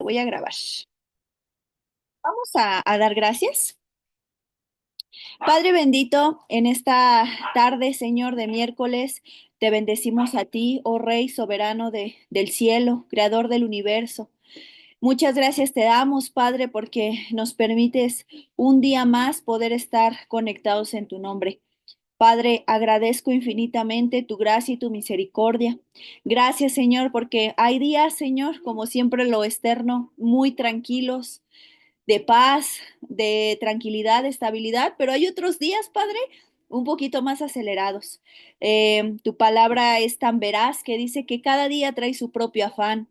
Voy a grabar. Vamos a dar gracias. Padre bendito, en esta tarde, Señor, de miércoles, te bendecimos a ti, oh Rey soberano del cielo, creador del universo. Muchas gracias te damos, Padre, porque nos permites un día más poder estar conectados en tu nombre. Padre, agradezco infinitamente tu gracia y tu misericordia. Gracias, Señor, porque hay días, Señor, como siempre lo externo, muy tranquilos, de paz, de tranquilidad, de estabilidad, pero hay otros días, Padre, un poquito más acelerados. Tu palabra es tan veraz que dice que cada día trae su propio afán,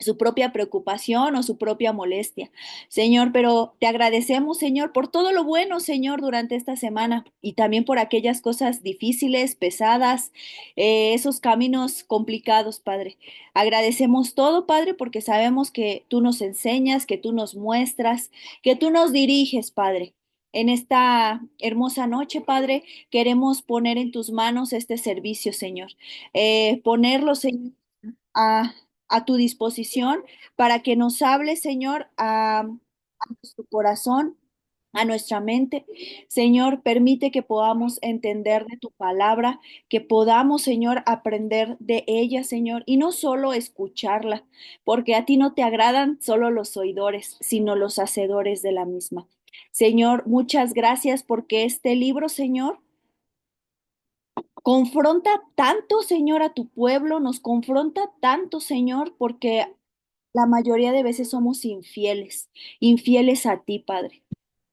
su propia preocupación o su propia molestia. Señor, pero te agradecemos, Señor, por todo lo bueno, Señor, durante esta semana y también por aquellas cosas difíciles, pesadas, esos caminos complicados, Padre. Agradecemos todo, Padre, porque sabemos que tú nos enseñas, que tú nos muestras, que tú nos diriges, Padre. En esta hermosa noche, Padre, queremos poner en tus manos este servicio, Señor. Ponerlo, Señor, a, a tu disposición para que nos hables, Señor, a nuestro corazón, a nuestra mente. Señor, permite que podamos entender de tu palabra, que podamos, Señor, aprender de ella, Señor, y no solo escucharla, porque a ti no te agradan solo los oidores, sino los hacedores de la misma. Señor, muchas gracias porque este libro, Señor, confronta tanto, Señor, a tu pueblo, nos confronta tanto, Señor, porque la mayoría de veces somos infieles, infieles a ti, Padre.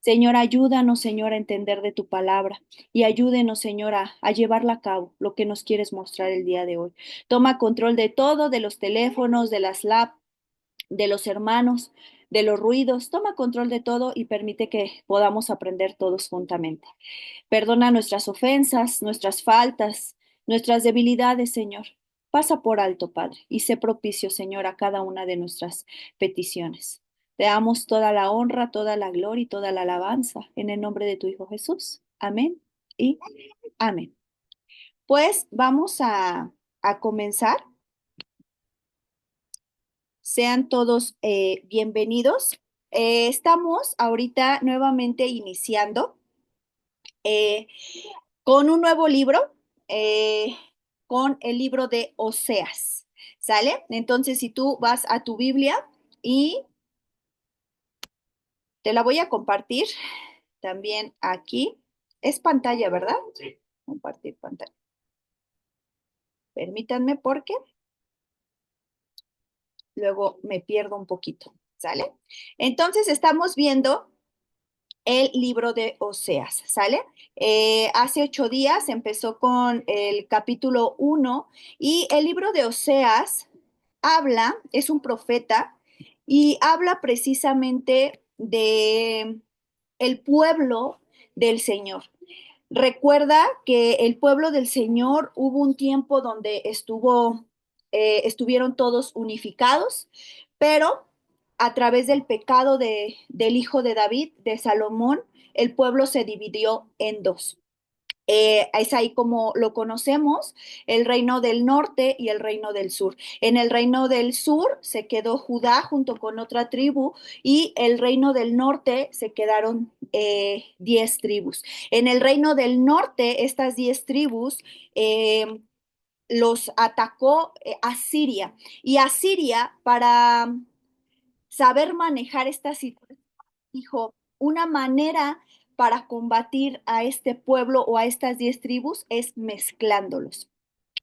Señor, ayúdanos, Señor, a entender de tu palabra y ayúdenos, Señor, a llevarla a cabo, lo que nos quieres mostrar el día de hoy. Toma control de todo, de los teléfonos, de las laptops, de los hermanos, de los ruidos. Toma control de todo y permite que podamos aprender todos juntamente. Perdona nuestras ofensas, nuestras faltas, nuestras debilidades, Señor. Pasa por alto, Padre, y sé propicio, Señor, a cada una de nuestras peticiones. Te damos toda la honra, toda la gloria y toda la alabanza en el nombre de tu Hijo Jesús. Amén y amén. Pues vamos a comenzar. Sean todos bienvenidos. Estamos ahorita nuevamente iniciando. Eh, con un nuevo libro, eh, con el libro de Oseas. ¿Sale? Entonces, si tú vas a tu Biblia y te la voy a compartir también aquí. Es pantalla, ¿verdad? Sí. Compartir pantalla. Permítanme porque luego me pierdo un poquito. ¿Sale? Entonces, estamos viendo el libro de Oseas, ¿sale? Hace 8 días empezó con el capítulo 1 y el libro de Oseas habla, es un profeta y habla precisamente de el pueblo del Señor. Recuerda que el pueblo del Señor hubo un tiempo donde estuvieron todos unificados, pero a través del pecado del hijo de David, de Salomón, el pueblo se dividió en dos. Es ahí como lo conocemos, el reino del norte y el reino del sur. En el reino del sur se quedó Judá junto con otra tribu y el reino del norte se quedaron 10 tribus. En el reino del norte, estas 10 tribus los atacó Asiria y Asiria para saber manejar esta situación dijo, una manera para combatir a este pueblo o a estas 10 tribus es mezclándolos.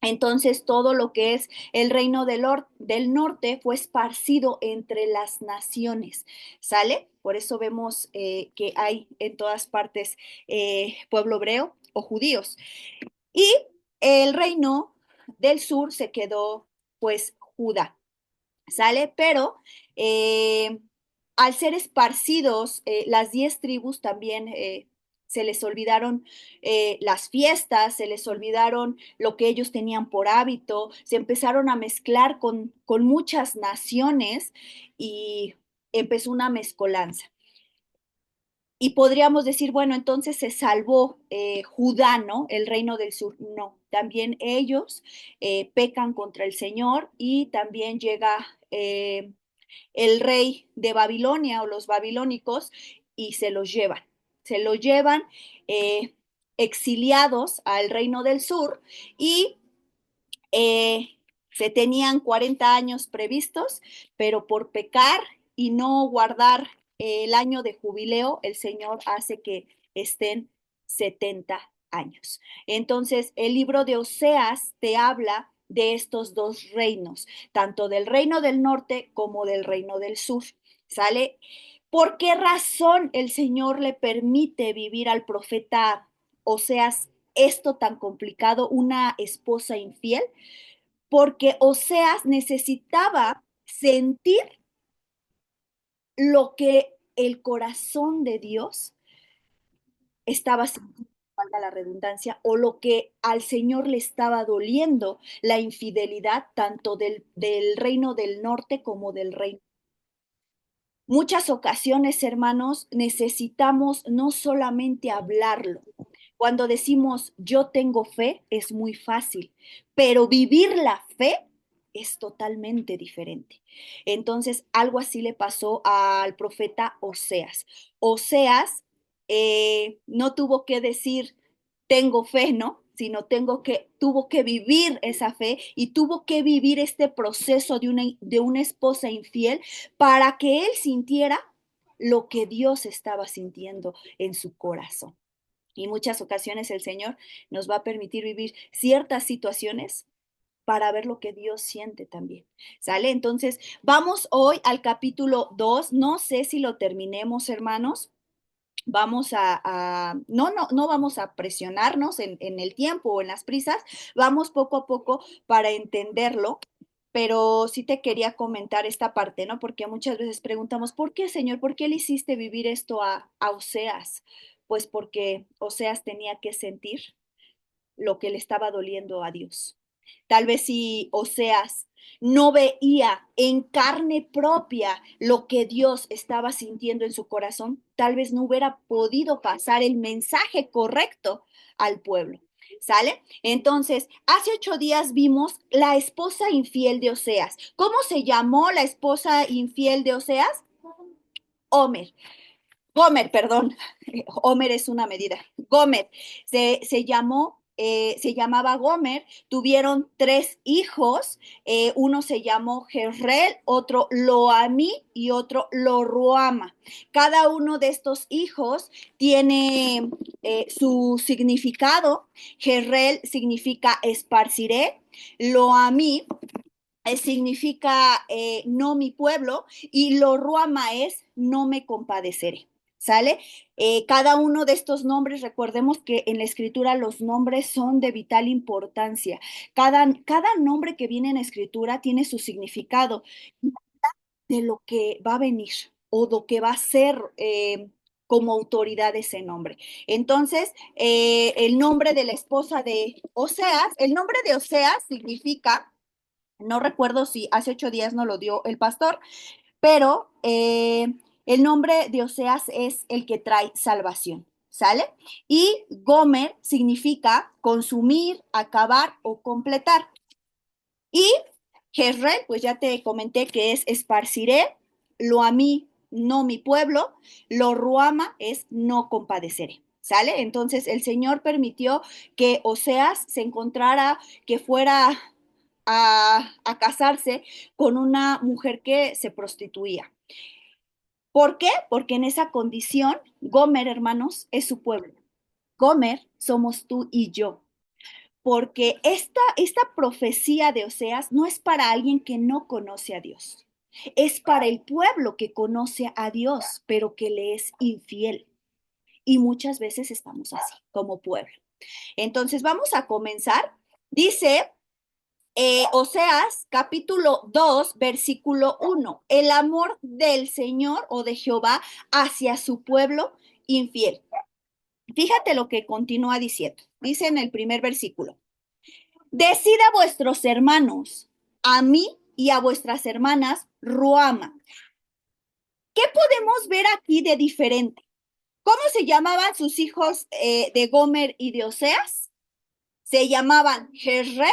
Entonces todo lo que es el reino del norte fue esparcido entre las naciones, ¿sale? Por eso vemos que hay en todas partes pueblo hebreo o judíos. Y el reino del sur se quedó pues Judá. ¿Sale? Pero al ser esparcidos, las 10 tribus también se les olvidaron las fiestas, se les olvidaron lo que ellos tenían por hábito, se empezaron a mezclar con muchas naciones y empezó una mezcolanza. Y podríamos decir, bueno, entonces se salvó Judá, ¿no? El reino del sur. No, también ellos pecan contra el Señor y también llega el rey de Babilonia o los babilónicos y se los llevan eh, exiliados al reino del sur y eh, se tenían 40 años previstos, pero por pecar y no guardar el año de jubileo, el Señor hace que estén 70 años. Entonces, el libro de Oseas te habla de estos dos reinos, tanto del reino del norte como del reino del sur. ¿Sale? ¿Por qué razón el Señor le permite vivir al profeta Oseas esto tan complicado, una esposa infiel? Porque Oseas necesitaba sentir lo que el corazón de Dios estaba sintiendo, valga la redundancia, o lo que al Señor le estaba doliendo, la infidelidad tanto del reino del norte como del reino. Muchas ocasiones, hermanos, necesitamos no solamente hablarlo. Cuando decimos yo tengo fe es muy fácil, pero vivir la fe es totalmente diferente. Entonces, algo así le pasó al profeta Oseas. Oseas no tuvo que decir tengo fe, ¿no? Sino tuvo que vivir esa fe y tuvo que vivir este proceso de una esposa infiel para que él sintiera lo que Dios estaba sintiendo en su corazón. Y muchas ocasiones el Señor nos va a permitir vivir ciertas situaciones para ver lo que Dios siente también. ¿Sale? Entonces, vamos hoy al capítulo 2. No sé si lo terminemos, hermanos. Vamos no vamos a presionarnos en el tiempo o en las prisas, vamos poco a poco para entenderlo, pero sí te quería comentar esta parte, ¿no? Porque muchas veces preguntamos, ¿por qué, Señor? ¿Por qué le hiciste vivir esto a Oseas? Pues porque Oseas tenía que sentir lo que le estaba doliendo a Dios. Tal vez si Oseas no veía en carne propia lo que Dios estaba sintiendo en su corazón, tal vez no hubiera podido pasar el mensaje correcto al pueblo. ¿Sale? Entonces, hace 8 días vimos la esposa infiel de Oseas. ¿Cómo se llamó la esposa infiel de Oseas? Homer. Gomer, perdón, Homer es una medida. Gomer se llamaba Gomer, tuvieron 3 hijos, uno se llamó Jezreel, otro Loami y otro Loruama. Cada uno de estos hijos tiene su significado. Jezreel significa esparciré, Loami significa no mi pueblo y lo ruama es no me compadeceré. ¿Sale? Cada uno de estos nombres, recordemos que en la escritura los nombres son de vital importancia. Cada nombre que viene en la escritura tiene su significado de lo que va a venir o lo que va a ser como autoridad ese nombre. Entonces, el nombre de la esposa de Oseas, el nombre de Oseas significa, no recuerdo si hace 8 días no lo dio el pastor, pero el nombre de Oseas es el que trae salvación, ¿sale? Y Gomer significa consumir, acabar o completar. Y Jezreel, pues ya te comenté que es esparciré, lo a mí, no mi pueblo, lo ruama es no compadeceré. ¿Sale? Entonces el Señor permitió que Oseas se encontrara, que fuera a casarse con una mujer que se prostituía. ¿Por qué? Porque en esa condición, Gomer, hermanos, es su pueblo. Gomer somos tú y yo. Porque esta profecía de Oseas no es para alguien que no conoce a Dios. Es para el pueblo que conoce a Dios, pero que le es infiel. Y muchas veces estamos así, como pueblo. Entonces, vamos a comenzar. Dice Oseas, capítulo 2, versículo 1. El amor del Señor o de Jehová hacia su pueblo infiel. Fíjate lo que continúa diciendo. Dice en el primer versículo. Decid a vuestros hermanos, a mí y a vuestras hermanas, Ruama. ¿Qué podemos ver aquí de diferente? ¿Cómo se llamaban sus hijos de Gomer y de Oseas? Se llamaban Jezreel,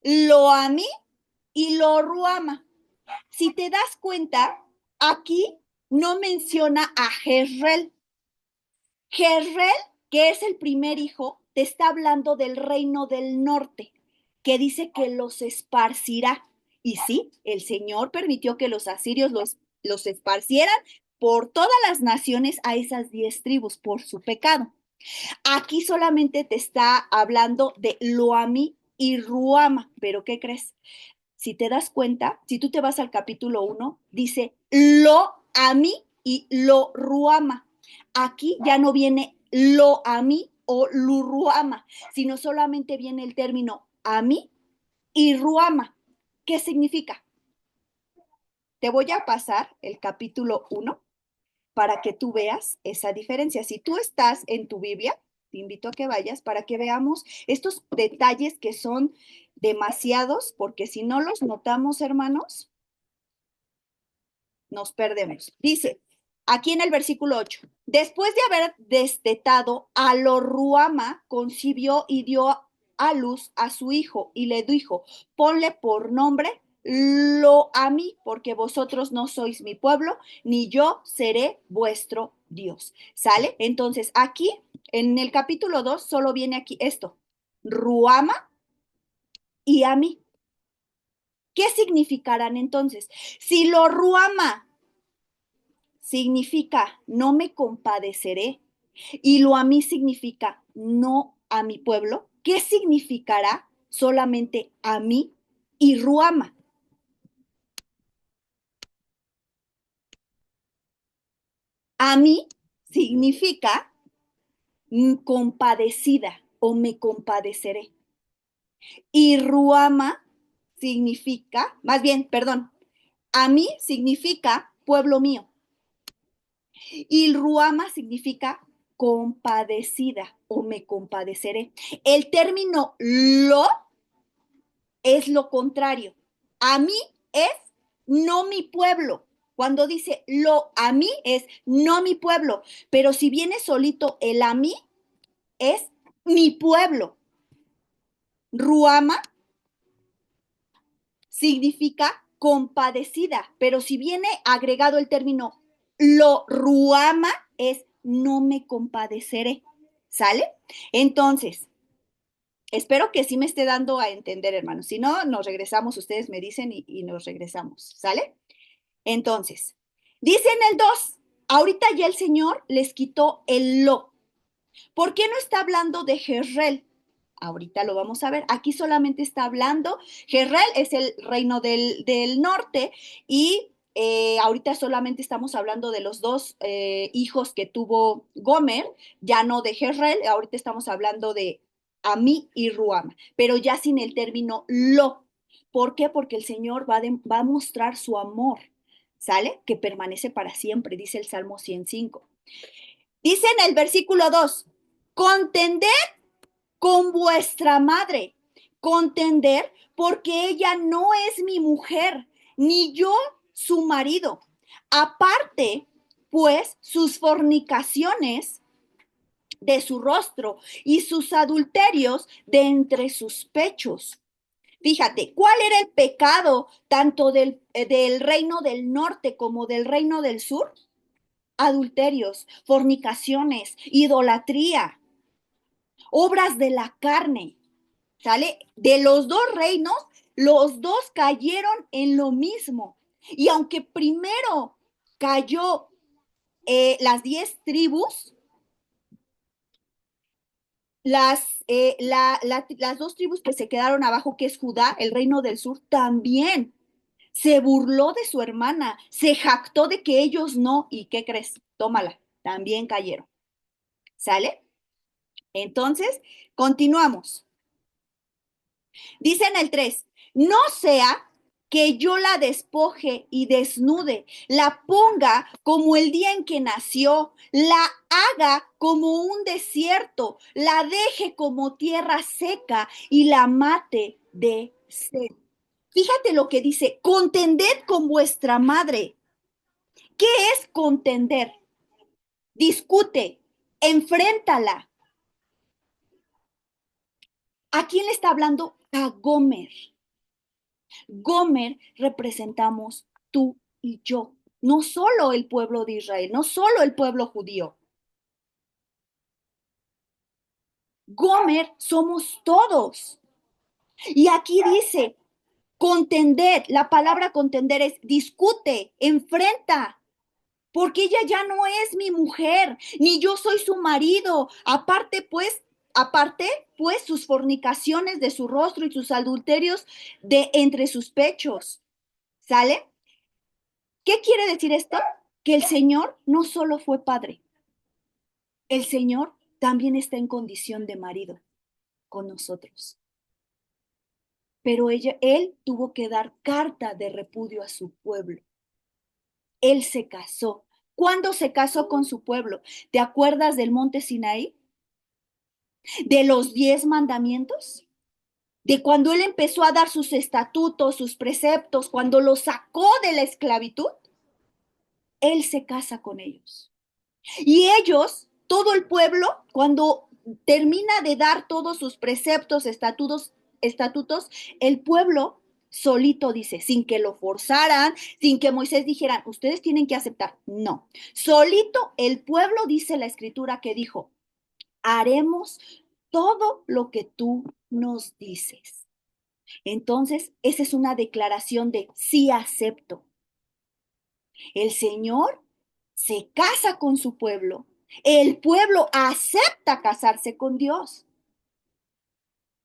Loami y Loruama. Si te das cuenta, aquí no menciona a Jezreel. Jezreel, que es el primer hijo, te está hablando del reino del norte, que dice que los esparcirá. Y sí, el Señor permitió que los asirios los esparcieran por todas las naciones a esas 10 tribus por su pecado. Aquí solamente te está hablando de Loami y Ruama, pero ¿qué crees? Si te das cuenta, si tú te vas al capítulo 1, dice Lo-Ami y Lo-Ruama. Aquí ya no viene Lo-Ami o Lu-Ruama, sino solamente viene el término Ami y Ruama. ¿Qué significa? Te voy a pasar el capítulo 1 para que tú veas esa diferencia. Si tú estás en tu Biblia, te invito a que vayas para que veamos estos detalles que son demasiados, porque si no los notamos, hermanos, nos perdemos. Dice, aquí en el versículo 8, después de haber destetado a lo Ruama, concibió y dio a luz a su hijo y le dijo, ponle por nombre lo a mí, porque vosotros no sois mi pueblo, ni yo seré vuestro Dios. ¿Sale? Entonces, aquí, en el capítulo 2, solo viene aquí esto, Ruama y a mí. ¿Qué significarán entonces? Si lo Ruama significa no me compadeceré y lo a mí significa no a mi pueblo, ¿qué significará solamente a mí y Ruama? A mí significa compadecida o me compadeceré. Y Ruama significa, más bien, perdón, a mí significa pueblo mío. Y Ruama significa compadecida o me compadeceré. El término lo es lo contrario. A mí es no mi pueblo. Cuando dice lo a mí es no mi pueblo. Pero si viene solito el a mí es mi pueblo. Ruama significa compadecida, pero si viene agregado el término lo ruama es no me compadeceré. ¿Sale? Entonces, espero que sí me esté dando a entender, hermanos. Si no, nos regresamos, ustedes me dicen y nos regresamos. ¿Sale? Entonces, dice en el 2, ahorita ya el Señor les quitó el lo. ¿Por qué no está hablando de Jezreel? Ahorita lo vamos a ver. Aquí solamente está hablando, Jezreel es el reino del norte y ahorita solamente estamos hablando de los dos hijos que tuvo Gomer, ya no de Jezreel, ahorita estamos hablando de Amí y Ruama, pero ya sin el término lo. ¿Por qué? Porque el Señor va a mostrar su amor, ¿sale? Que permanece para siempre, dice el Salmo 105. Dice en el versículo 2, contended con vuestra madre, contender porque ella no es mi mujer, ni yo su marido. Aparte, pues, sus fornicaciones de su rostro y sus adulterios de entre sus pechos. Fíjate, ¿cuál era el pecado tanto del reino del norte como del reino del sur? Adulterios, fornicaciones, idolatría, obras de la carne. ¿Sale? De los dos reinos, los dos cayeron en lo mismo. Y aunque primero cayó las 10 tribus, las dos tribus que se quedaron abajo, que es Judá, el reino del sur, también se burló de su hermana, se jactó de que ellos no, ¿y qué crees? Tómala, también cayeron. ¿Sale? Entonces, continuamos. Dice en el 3, no sea que yo la despoje y desnude, la ponga como el día en que nació, la haga como un desierto, la deje como tierra seca y la mate de sed. Fíjate lo que dice, contended con vuestra madre. ¿Qué es contender? Discute, enfréntala. ¿A quién le está hablando? A Gomer. Gomer representamos tú y yo, no solo el pueblo de Israel, no solo el pueblo judío. Gomer somos todos. Y aquí dice, contender, la palabra contender es discute, enfrenta, porque ella ya no es mi mujer, ni yo soy su marido. Aparte, pues, sus fornicaciones de su rostro y sus adulterios de entre sus pechos. ¿Sale? ¿Qué quiere decir esto? Que el Señor no solo fue padre, el Señor también está en condición de marido con nosotros. Pero él tuvo que dar carta de repudio a su pueblo. Él se casó. ¿Cuándo se casó con su pueblo? ¿Te acuerdas del monte Sinaí? ¿De los 10 mandamientos? ¿De cuando él empezó a dar sus estatutos, sus preceptos, cuando los sacó de la esclavitud? Él se casa con ellos. Y ellos, todo el pueblo, cuando termina de dar todos sus preceptos, estatutos, el pueblo solito dice, sin que lo forzaran, sin que Moisés dijera, ustedes tienen que aceptar. No, solito el pueblo dice la escritura que dijo, haremos todo lo que tú nos dices. Entonces, esa es una declaración de sí acepto. El Señor se casa con su pueblo. El pueblo acepta casarse con Dios.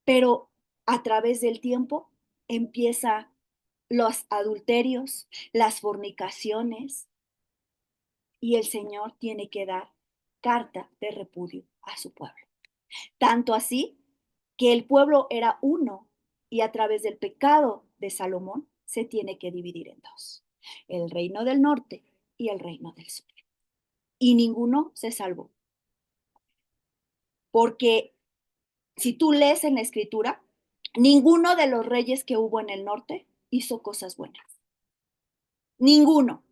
Pero a través del tiempo empieza los adulterios, las fornicaciones, y el Señor tiene que dar carta de repudio a su pueblo. Tanto así que el pueblo era uno y a través del pecado de Salomón se tiene que dividir en dos. El reino del norte y el reino del sur. Y ninguno se salvó. Porque si tú lees en la escritura, ninguno de los reyes que hubo en el norte hizo cosas buenas. Ninguno.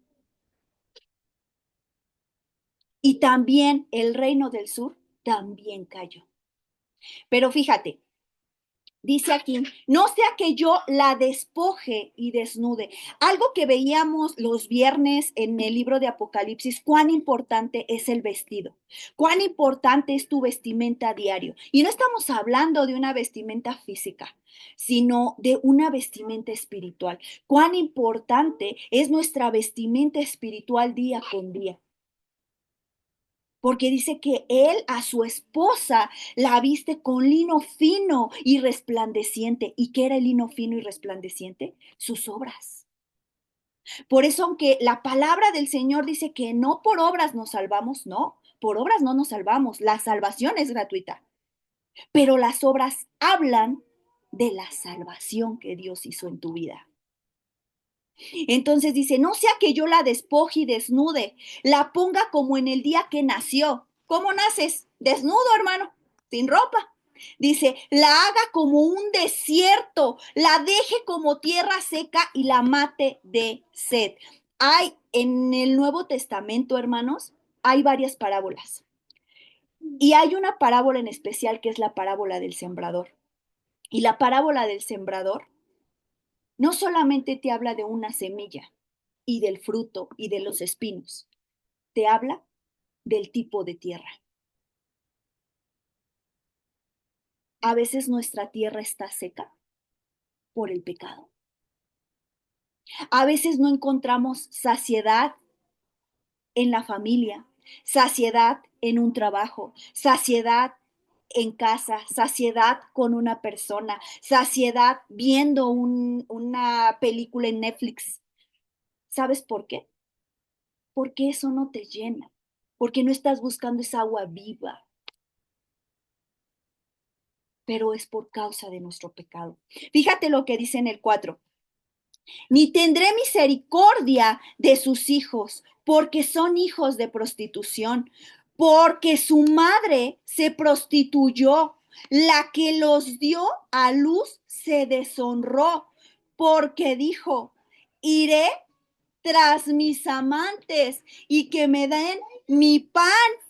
Y también el reino del sur también cayó. Pero fíjate, dice aquí, no sea que yo la despoje y desnude. Algo que veíamos los viernes en el libro de Apocalipsis, cuán importante es el vestido, cuán importante es tu vestimenta a diario. Y no estamos hablando de una vestimenta física, sino de una vestimenta espiritual. Cuán importante es nuestra vestimenta espiritual día con día. Porque dice que él a su esposa la viste con lino fino y resplandeciente. ¿Y qué era el lino fino y resplandeciente? Sus obras. Por eso, aunque la palabra del Señor dice que no por obras nos salvamos, no, por obras no nos salvamos. La salvación es gratuita. Pero las obras hablan de la salvación que Dios hizo en tu vida. Entonces dice, no sea que yo la despoje y desnude, la ponga como en el día que nació. ¿Cómo naces? Desnudo, hermano, sin ropa. Dice, la haga como un desierto, la deje como tierra seca y la mate de sed. Hay en el Nuevo Testamento, hermanos, hay varias parábolas. Y hay una parábola en especial que es la parábola del sembrador. Y la parábola del sembrador no solamente te habla de una semilla, y del fruto y de los espinos. Te habla del tipo de tierra. A veces nuestra tierra está seca por el pecado. A veces no encontramos saciedad en la familia, saciedad en un trabajo, saciedad en casa, saciedad con una persona, saciedad viendo una película en Netflix. ¿Sabes por qué? Porque eso no te llena, porque no estás buscando esa agua viva, pero es por causa de nuestro pecado. Fíjate lo que dice en el 4. Ni tendré misericordia de sus hijos, porque son hijos de prostitución, porque su madre se prostituyó, la que los dio a luz se deshonró, porque dijo, iré tras mis amantes y que me den mi pan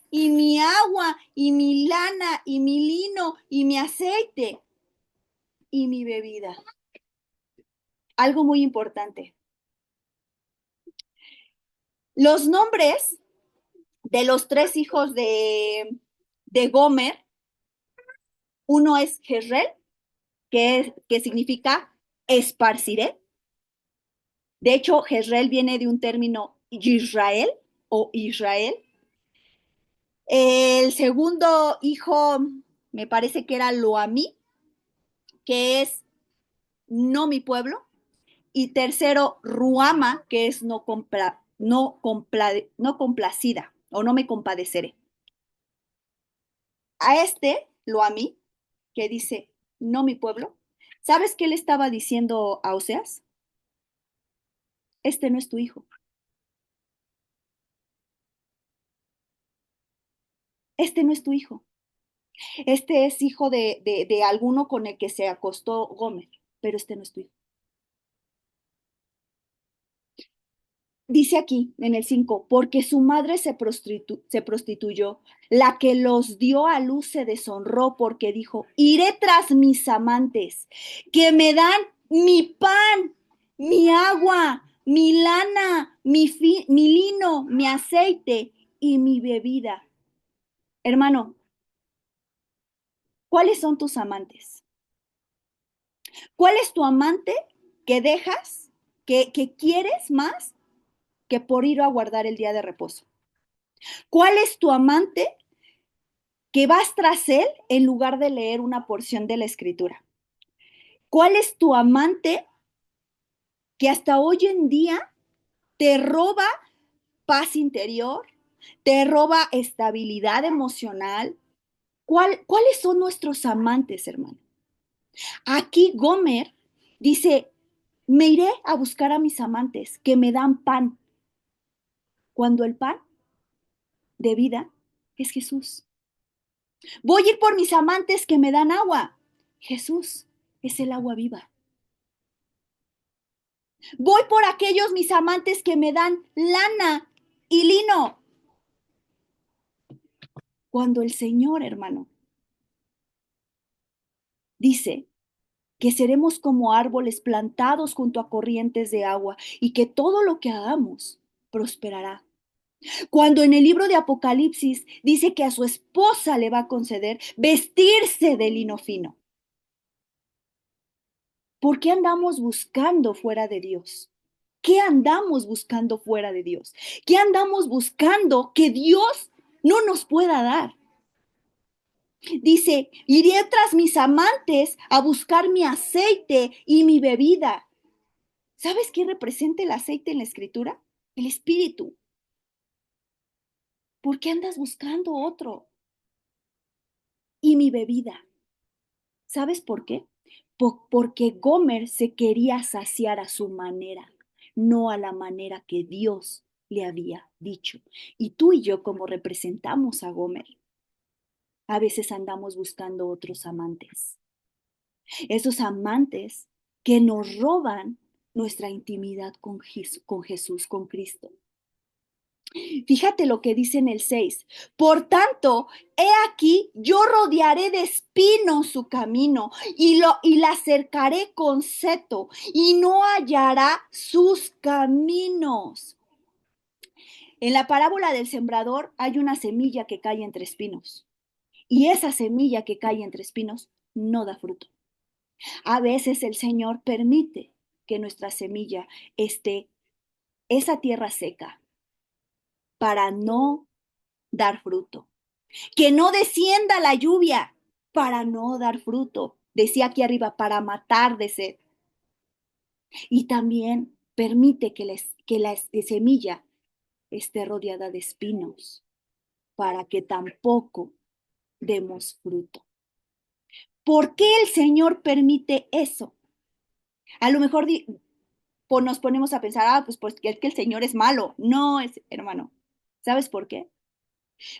y mi agua y mi lana y mi lino y mi aceite y mi bebida. algo muy importante. Los nombres de los tres hijos de Gomer, uno es Jezreel, que significa esparciré. De hecho, Jezreel viene de un término Israel o Israel. El segundo hijo me parece que era Loamí, que es no mi pueblo. Y tercero, Ruama, que es no complacida o no me compadeceré. A este, Loamí, que dice no mi pueblo, ¿sabes qué le estaba diciendo a Oseas? Este no es tu hijo. Este no es tu hijo. Este es hijo de alguno con el que se acostó Gómez, pero este no es tu hijo. Dice aquí en el 5, porque su madre se prostituyó, la que los dio a luz se deshonró porque dijo, iré tras mis amantes, que me dan mi pan, mi agua, mi lana, mi lino, mi aceite y mi bebida. Hermano, ¿cuáles son tus amantes? ¿Cuál es tu amante que dejas, que quieres más que por ir a guardar el día de reposo? ¿Cuál es tu amante que vas tras él en lugar de leer una porción de la escritura? ¿Cuál es tu amante que hasta hoy en día te roba paz interior, te roba estabilidad emocional? ¿Cuáles son nuestros amantes, hermano? Aquí Gomer dice, me iré a buscar a mis amantes que me dan pan, cuando el pan de vida es Jesús. Voy a ir por mis amantes que me dan agua. Jesús es el agua viva. Voy por aquellos mis amantes que me dan lana y lino. Cuando el Señor, hermano, dice que seremos como árboles plantados junto a corrientes de agua y que todo lo que hagamos prosperará. Cuando en el libro de Apocalipsis dice que a su esposa le va a conceder vestirse de lino fino. ¿Por qué andamos buscando fuera de Dios? ¿Qué andamos buscando fuera de Dios? ¿Qué andamos buscando que Dios no nos pueda dar? Dice, iré tras mis amantes a buscar mi aceite y mi bebida. ¿Sabes qué representa el aceite en la escritura? El espíritu. ¿Por qué andas buscando otro? Y mi bebida. ¿Sabes por qué? Porque Gomer se quería saciar a su manera, no a la manera que Dios le había dicho. Y tú y yo, como representamos a Gomer, a veces andamos buscando otros amantes. Esos amantes que nos roban nuestra intimidad con Jesús, con Cristo. Fíjate lo que dice en el 6. Por tanto, he aquí, yo rodearé de espinos su camino y la cercaré con seto y no hallará sus caminos. En la parábola del sembrador hay una semilla que cae entre espinos y esa semilla que cae entre espinos no da fruto. A veces el Señor permite que nuestra semilla esté esa tierra seca para no dar fruto. Que no descienda la lluvia para no dar fruto. Decía aquí arriba, para matar de sed. Y también permite que la semilla esté rodeada de espinos para que tampoco demos fruto. ¿Por qué el Señor permite eso? A lo mejor nos ponemos a pensar, pues porque es que el Señor es malo. No, hermano. ¿Sabes por qué?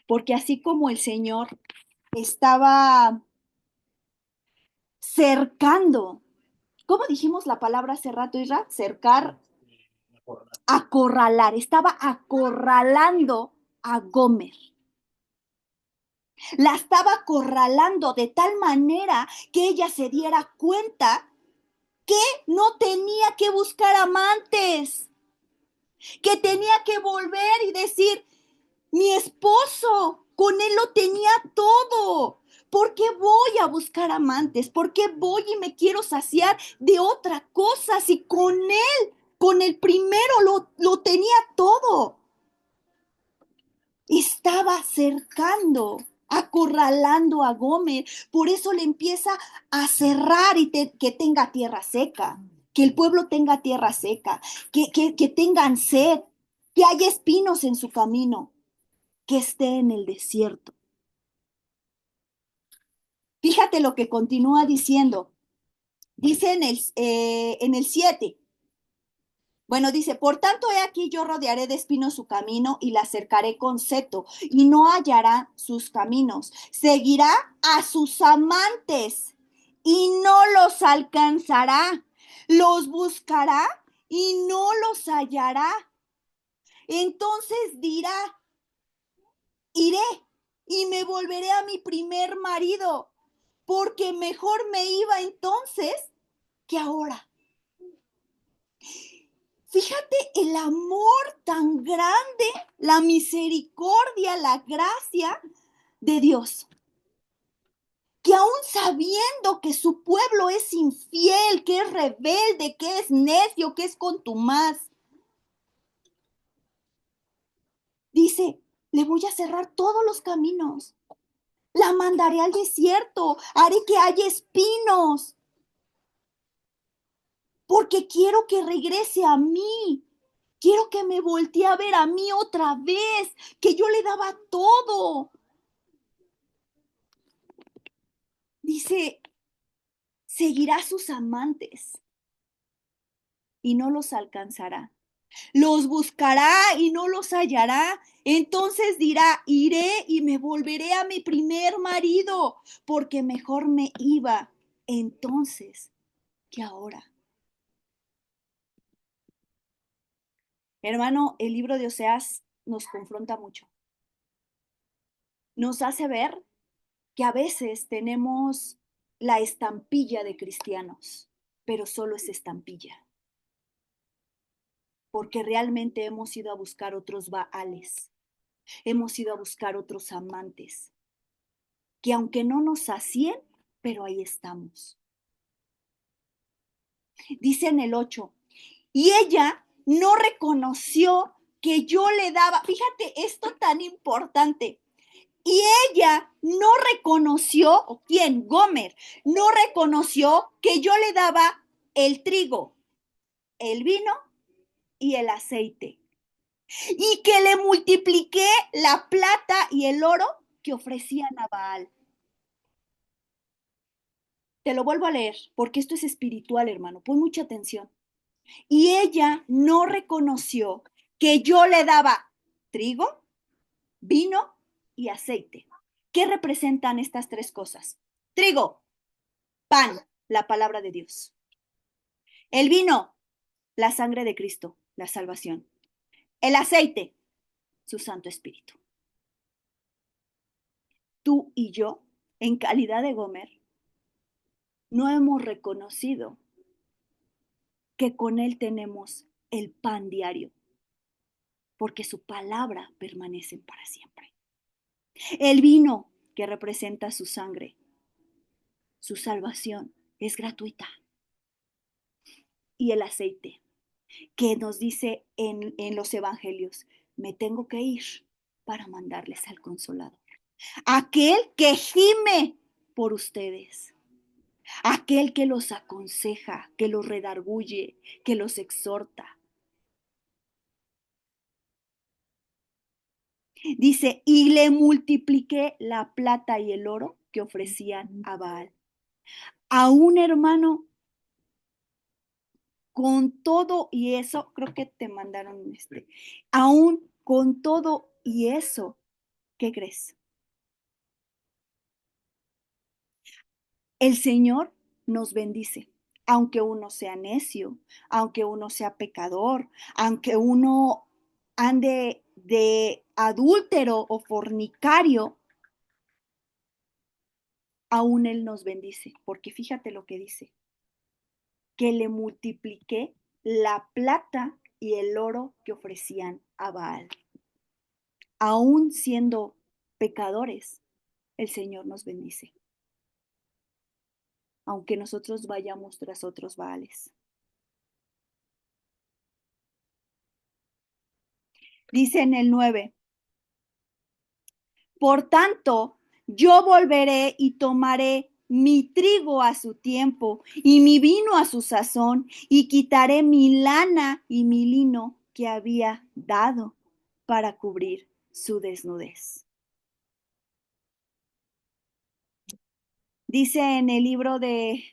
Porque así como el Señor estaba cercando. ¿Cómo dijimos la palabra hace rato, Isra? Cercar, acorralar. Estaba acorralando a Gomer. La estaba acorralando de tal manera que ella se diera cuenta que no tenía que buscar amantes, que tenía que volver y decir, mi esposo, con él lo tenía todo. ¿Por qué voy a buscar amantes? ¿Por qué voy y me quiero saciar de otra cosa si con el primero lo tenía todo? Estaba cercando, acorralando a Gomer. Por eso le empieza a cerrar y que tenga tierra seca, que el pueblo tenga tierra seca, que tengan sed, que haya espinos en su camino, que esté en el desierto. Fíjate lo que continúa diciendo. Dice en el 7. Bueno, dice, por tanto, he aquí yo rodearé de espinos su camino y la cercaré con seto, y no hallará sus caminos. Seguirá a sus amantes y no los alcanzará. Los buscará y no los hallará. Entonces dirá, iré y me volveré a mi primer marido, porque mejor me iba entonces que ahora. Fíjate el amor tan grande, la misericordia, la gracia de Dios, que aún sabiendo que su pueblo es infiel, que es rebelde, que es necio, que es contumaz, dice, le voy a cerrar todos los caminos, la mandaré al desierto, haré que haya espinos, porque quiero que regrese a mí. Quiero que me voltee a ver a mí otra vez, que yo le daba todo. Dice, seguirá a sus amantes y no los alcanzará. Los buscará y no los hallará. Entonces dirá, iré y me volveré a mi primer marido, porque mejor me iba entonces que ahora. Hermano, el libro de Oseas nos confronta mucho. Nos hace ver que a veces tenemos la estampilla de cristianos, pero solo es estampilla, porque realmente hemos ido a buscar otros baales, hemos ido a buscar otros amantes, que aunque no nos sacien, pero ahí estamos. Dice en el 8, y ella no reconoció que yo le daba, fíjate esto tan importante, y ella no reconoció, ¿o quién? Gomer, no reconoció que yo le daba el trigo, el vino y el aceite, y que le multipliqué la plata y el oro que ofrecían a Baal. Te lo vuelvo a leer, porque esto es espiritual, hermano. Pon mucha atención. Y ella no reconoció que yo le daba trigo, vino y aceite. ¿Qué representan estas tres cosas? Trigo, pan, la palabra de Dios. El vino, la sangre de Cristo, la salvación. El aceite, su Santo Espíritu. Tú y yo, en calidad de Gomer, no hemos reconocido que con Él tenemos el pan diario, porque su palabra permanece para siempre. El vino, que representa su sangre, su salvación, es gratuita. Y el aceite, que nos dice en los evangelios, me tengo que ir para mandarles al Consolador. Aquel que gime por ustedes, aquel que los aconseja, que los redarguye, que los exhorta. Dice, y le multipliqué la plata y el oro que ofrecían a Baal. A un hermano, con todo y eso, creo que te mandaron aún con todo y eso, ¿qué crees? El Señor nos bendice, aunque uno sea necio, aunque uno sea pecador, aunque uno ande de adúltero o fornicario, aún Él nos bendice, porque fíjate lo que dice. que le multipliqué la plata y el oro que ofrecían a Baal. Aún siendo pecadores, el Señor nos bendice, aunque nosotros vayamos tras otros Baales. Dice en el 9, por tanto, yo volveré y tomaré mi trigo a su tiempo y mi vino a su sazón, y quitaré mi lana y mi lino que había dado para cubrir su desnudez. Dice en el libro de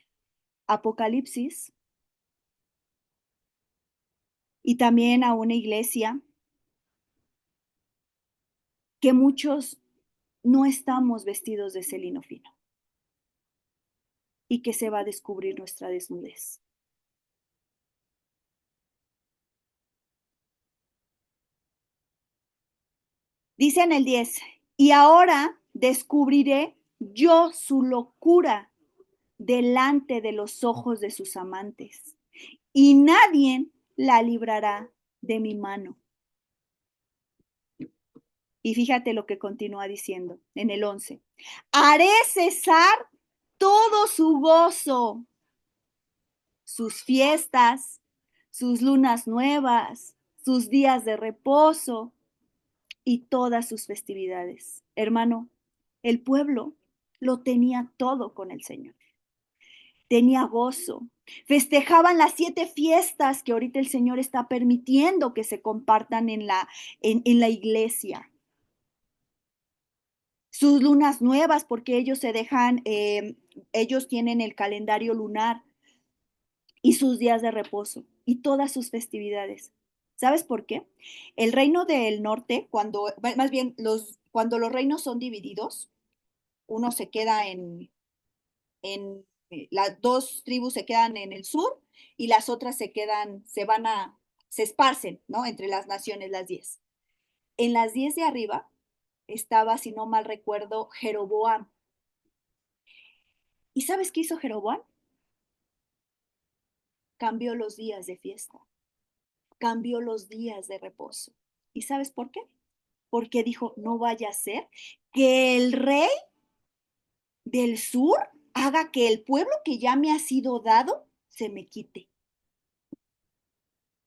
Apocalipsis, y también a una iglesia, que muchos no estamos vestidos de ese lino fino y que se va a descubrir nuestra desnudez. Dice en el 10, y ahora descubriré yo su locura delante de los ojos de sus amantes, y nadie la librará de mi mano. Y fíjate lo que continúa diciendo en el 11. Haré cesar todo su gozo, sus fiestas, sus lunas nuevas, sus días de reposo y todas sus festividades. Hermano, el pueblo lo tenía todo con el Señor. Tenía gozo. Festejaban las 7 fiestas que ahorita el Señor está permitiendo que se compartan en la iglesia. Sus lunas nuevas, porque ellos se dejan, ellos tienen el calendario lunar y sus días de reposo y todas sus festividades. ¿Sabes por qué? El reino del norte, más bien, cuando los reinos son divididos, uno se queda las dos tribus se quedan en el sur y las otras se esparcen, ¿no? Entre las naciones, las 10. En las 10 de arriba estaba, si no mal recuerdo, Jeroboam. ¿Y sabes qué hizo Jeroboam? Cambió los días de fiesta, cambió los días de reposo. ¿Y sabes por qué? Porque dijo, no vaya a ser que el rey del sur haga que el pueblo que ya me ha sido dado se me quite.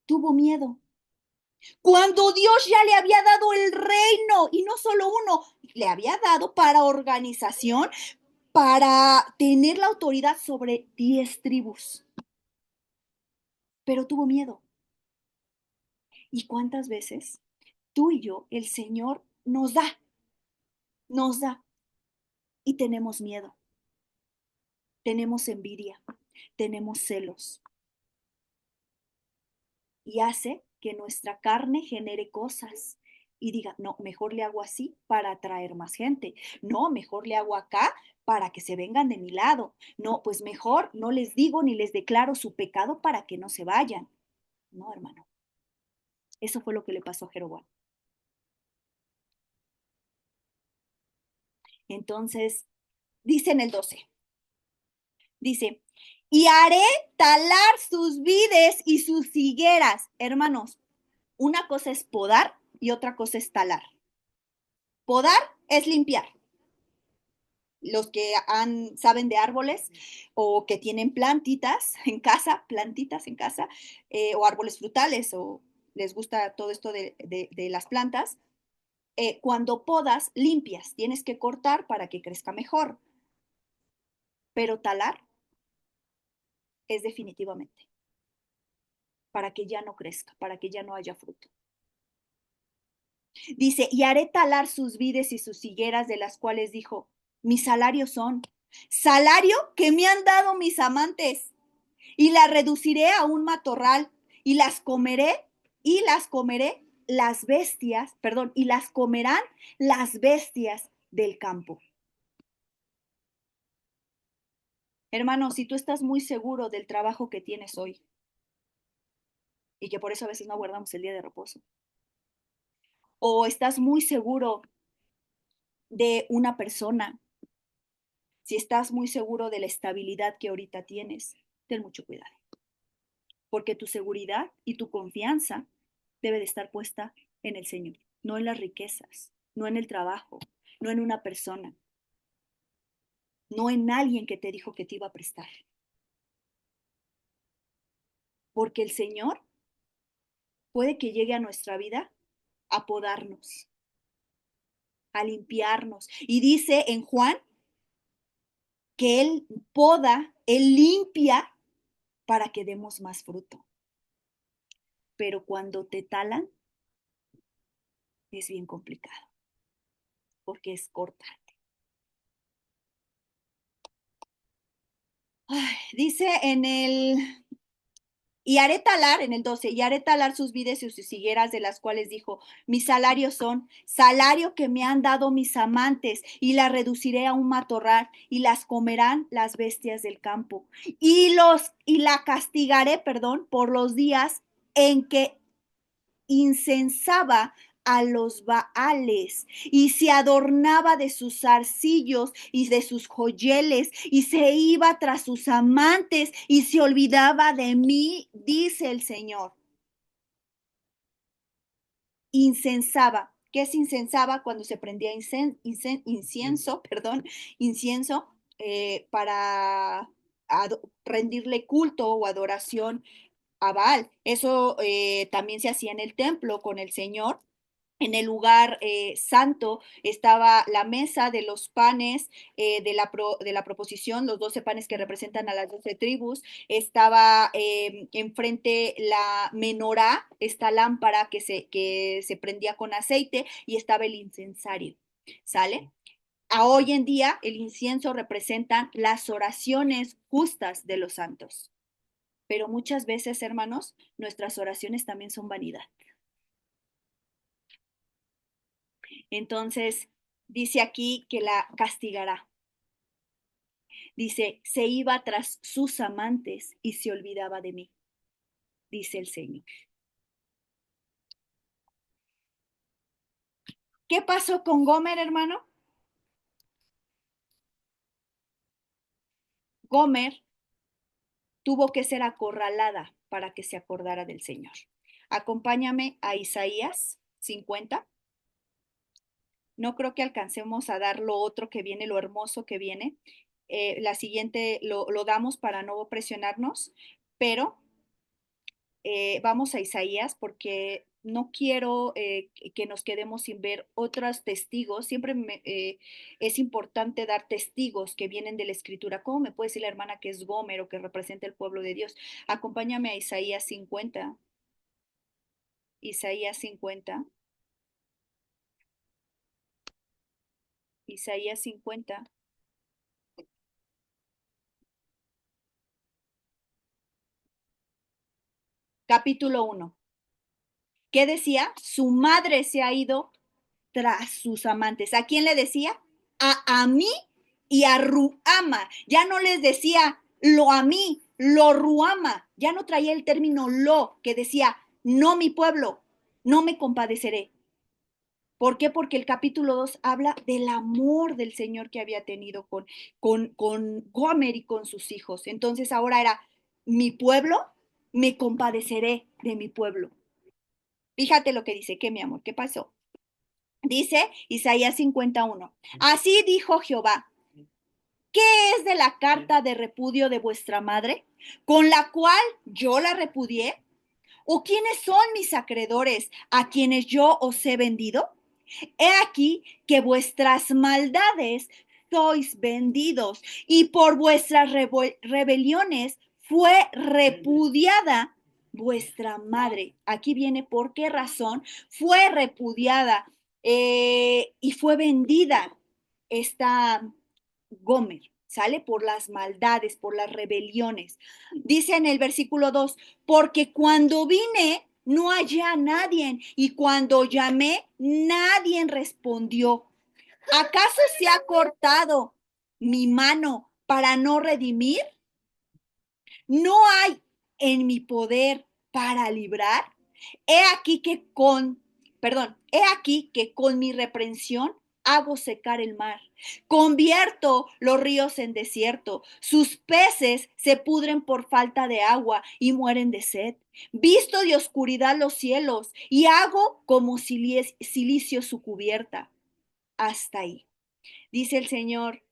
Tuvo miedo. Cuando Dios ya le había dado el reino, y no solo uno, le había dado para organización, para tener la autoridad sobre 10 tribus. Pero tuvo miedo. ¿Y cuántas veces tú y yo, el Señor nos da, y tenemos miedo, tenemos envidia, tenemos celos, y hace que nuestra carne genere cosas y diga, no, mejor le hago así para atraer más gente, no, mejor le hago acá para que se vengan de mi lado, no, pues mejor no les digo ni les declaro su pecado para que no se vayan. No, hermano, eso fue lo que le pasó a Jeroboam. Entonces, dice en el 12, dice, y haré talar sus vides y sus higueras. Hermanos, una cosa es podar y otra cosa es talar. Podar es limpiar. Los que saben de árboles o que tienen plantitas en casa, o árboles frutales, o les gusta todo esto de las plantas, cuando podas, limpias, tienes que cortar para que crezca mejor, pero talar es definitivamente para que ya no crezca, para que ya no haya fruto. Dice, y haré talar sus vides y sus higueras, de las cuales dijo, mis salarios son salario que me han dado mis amantes, y las reduciré a un matorral, y las comeré las bestias, perdón, y las comerán las bestias del campo. Hermano, si tú estás muy seguro del trabajo que tienes hoy, y que por eso a veces no guardamos el día de reposo, o estás muy seguro de una persona, si estás muy seguro de la estabilidad que ahorita tienes, ten mucho cuidado. porque tu seguridad y tu confianza debe de estar puesta en el Señor, no en las riquezas, no en el trabajo, no en una persona, no en alguien que te dijo que te iba a prestar. Porque el Señor puede que llegue a nuestra vida a podarnos, a limpiarnos. Y dice en Juan que Él poda, Él limpia para que demos más fruto. Pero cuando te talan, es bien complicado, porque es cortarte. Ay, dice y haré talar, en el 12, y haré talar sus vides y sus higueras, de las cuales dijo, mis salarios son salario que me han dado mis amantes, y las reduciré a un matorral, y las comerán las bestias del campo. Y la castigaré, perdón, por los días en que incensaba a los Baales y se adornaba de sus zarcillos y de sus joyeles y se iba tras sus amantes y se olvidaba de mí, dice el Señor. Incensaba. ¿Qué es incensaba? Cuando se prendía incienso, perdón, incienso para rendirle culto o adoración a Baal. Eso también se hacía en el templo con el Señor. En el lugar santo estaba la mesa de los panes de la proposición, los 12 panes que representan a las 12 tribus. Estaba enfrente la menorá, esta lámpara que se prendía con aceite, y estaba el incensario. ¿Sale? A hoy en día el incienso representa las oraciones justas de los santos. Pero muchas veces, hermanos, nuestras oraciones también son vanidad. Entonces, dice aquí que la castigará. Dice, se iba tras sus amantes y se olvidaba de mí, dice el Señor. ¿Qué pasó con Gomer, hermano? Gomer tuvo que ser acorralada para que se acordara del Señor. Acompáñame a Isaías 50. No creo que alcancemos a dar lo otro que viene, lo hermoso que viene. La siguiente lo damos para no presionarnos, pero vamos a Isaías porque no quiero que nos quedemos sin ver otros testigos. Siempre es importante dar testigos que vienen de la escritura. ¿Cómo me puede decir la hermana que es Gomer o que representa el pueblo de Dios? Acompáñame a Isaías 50. Isaías 50. Isaías 50. Capítulo 1. ¿Qué decía? Su madre se ha ido tras sus amantes. ¿A quién le decía? A mí y a Ruama. Ya no les decía lo a mí, lo Ruama. Ya no traía el término lo, que decía, no mi pueblo, no me compadeceré. ¿Por qué? Porque el capítulo 2 habla del amor del Señor que había tenido con Gomer y con sus hijos. Entonces ahora era mi pueblo, me compadeceré de mi pueblo. Fíjate lo que dice, ¿qué mi amor? ¿Qué pasó? Dice Isaías 51. Así dijo Jehová, ¿qué es de la carta de repudio de vuestra madre, con la cual yo la repudié? ¿O quiénes son mis acreedores a quienes yo os he vendido? He aquí que vuestras maldades sois vendidos, y por vuestras rebeliones fue repudiada vuestra madre. Aquí viene por qué razón fue repudiada y fue vendida esta Gomer. Sale por las maldades, por las rebeliones. Dice en el versículo 2, porque cuando vine no hallé a nadie y cuando llamé nadie respondió. ¿Acaso se ha cortado mi mano para no redimir? ¿No hay en mi poder para librar? He aquí que con mi reprensión hago secar el mar, convierto los ríos en desierto, sus peces se pudren por falta de agua y mueren de sed. Visto de oscuridad los cielos y hago como silicio su cubierta. Hasta ahí. Dice el Señor,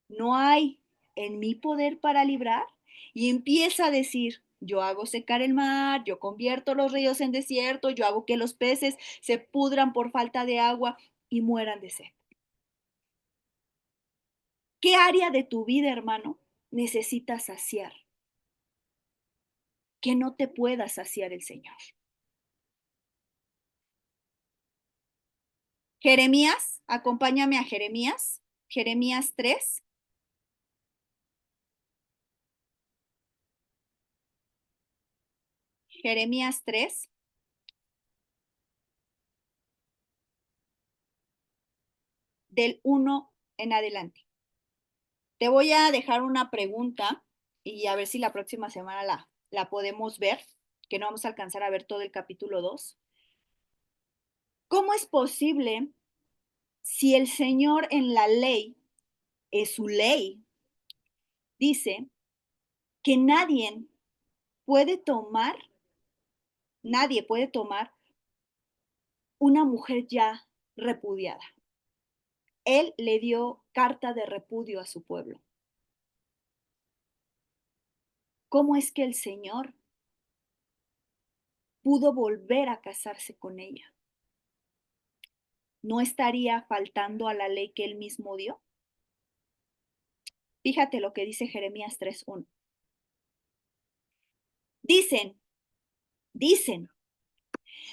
no hay en mi poder para librar. Y empieza a decir, yo hago secar el mar, yo convierto los ríos en desierto, yo hago que los peces se pudran por falta de agua y mueran de sed. ¿Qué área de tu vida, hermano, necesitas saciar? Que no te pueda saciar el Señor. Jeremías, acompáñame a Jeremías, Jeremías 3, Jeremías 3, del 1 en adelante. Te voy a dejar una pregunta y a ver si la próxima semana la podemos ver, que no vamos a alcanzar a ver todo el capítulo 2. ¿Cómo es posible si el Señor en la ley, es su ley, dice que puede nadie puede tomar una mujer ya repudiada? Él le dio carta de repudio a su pueblo. ¿Cómo es que el Señor pudo volver a casarse con ella? ¿No estaría faltando a la ley que él mismo dio? Fíjate lo que dice Jeremías 3:1. Dicen, dicen,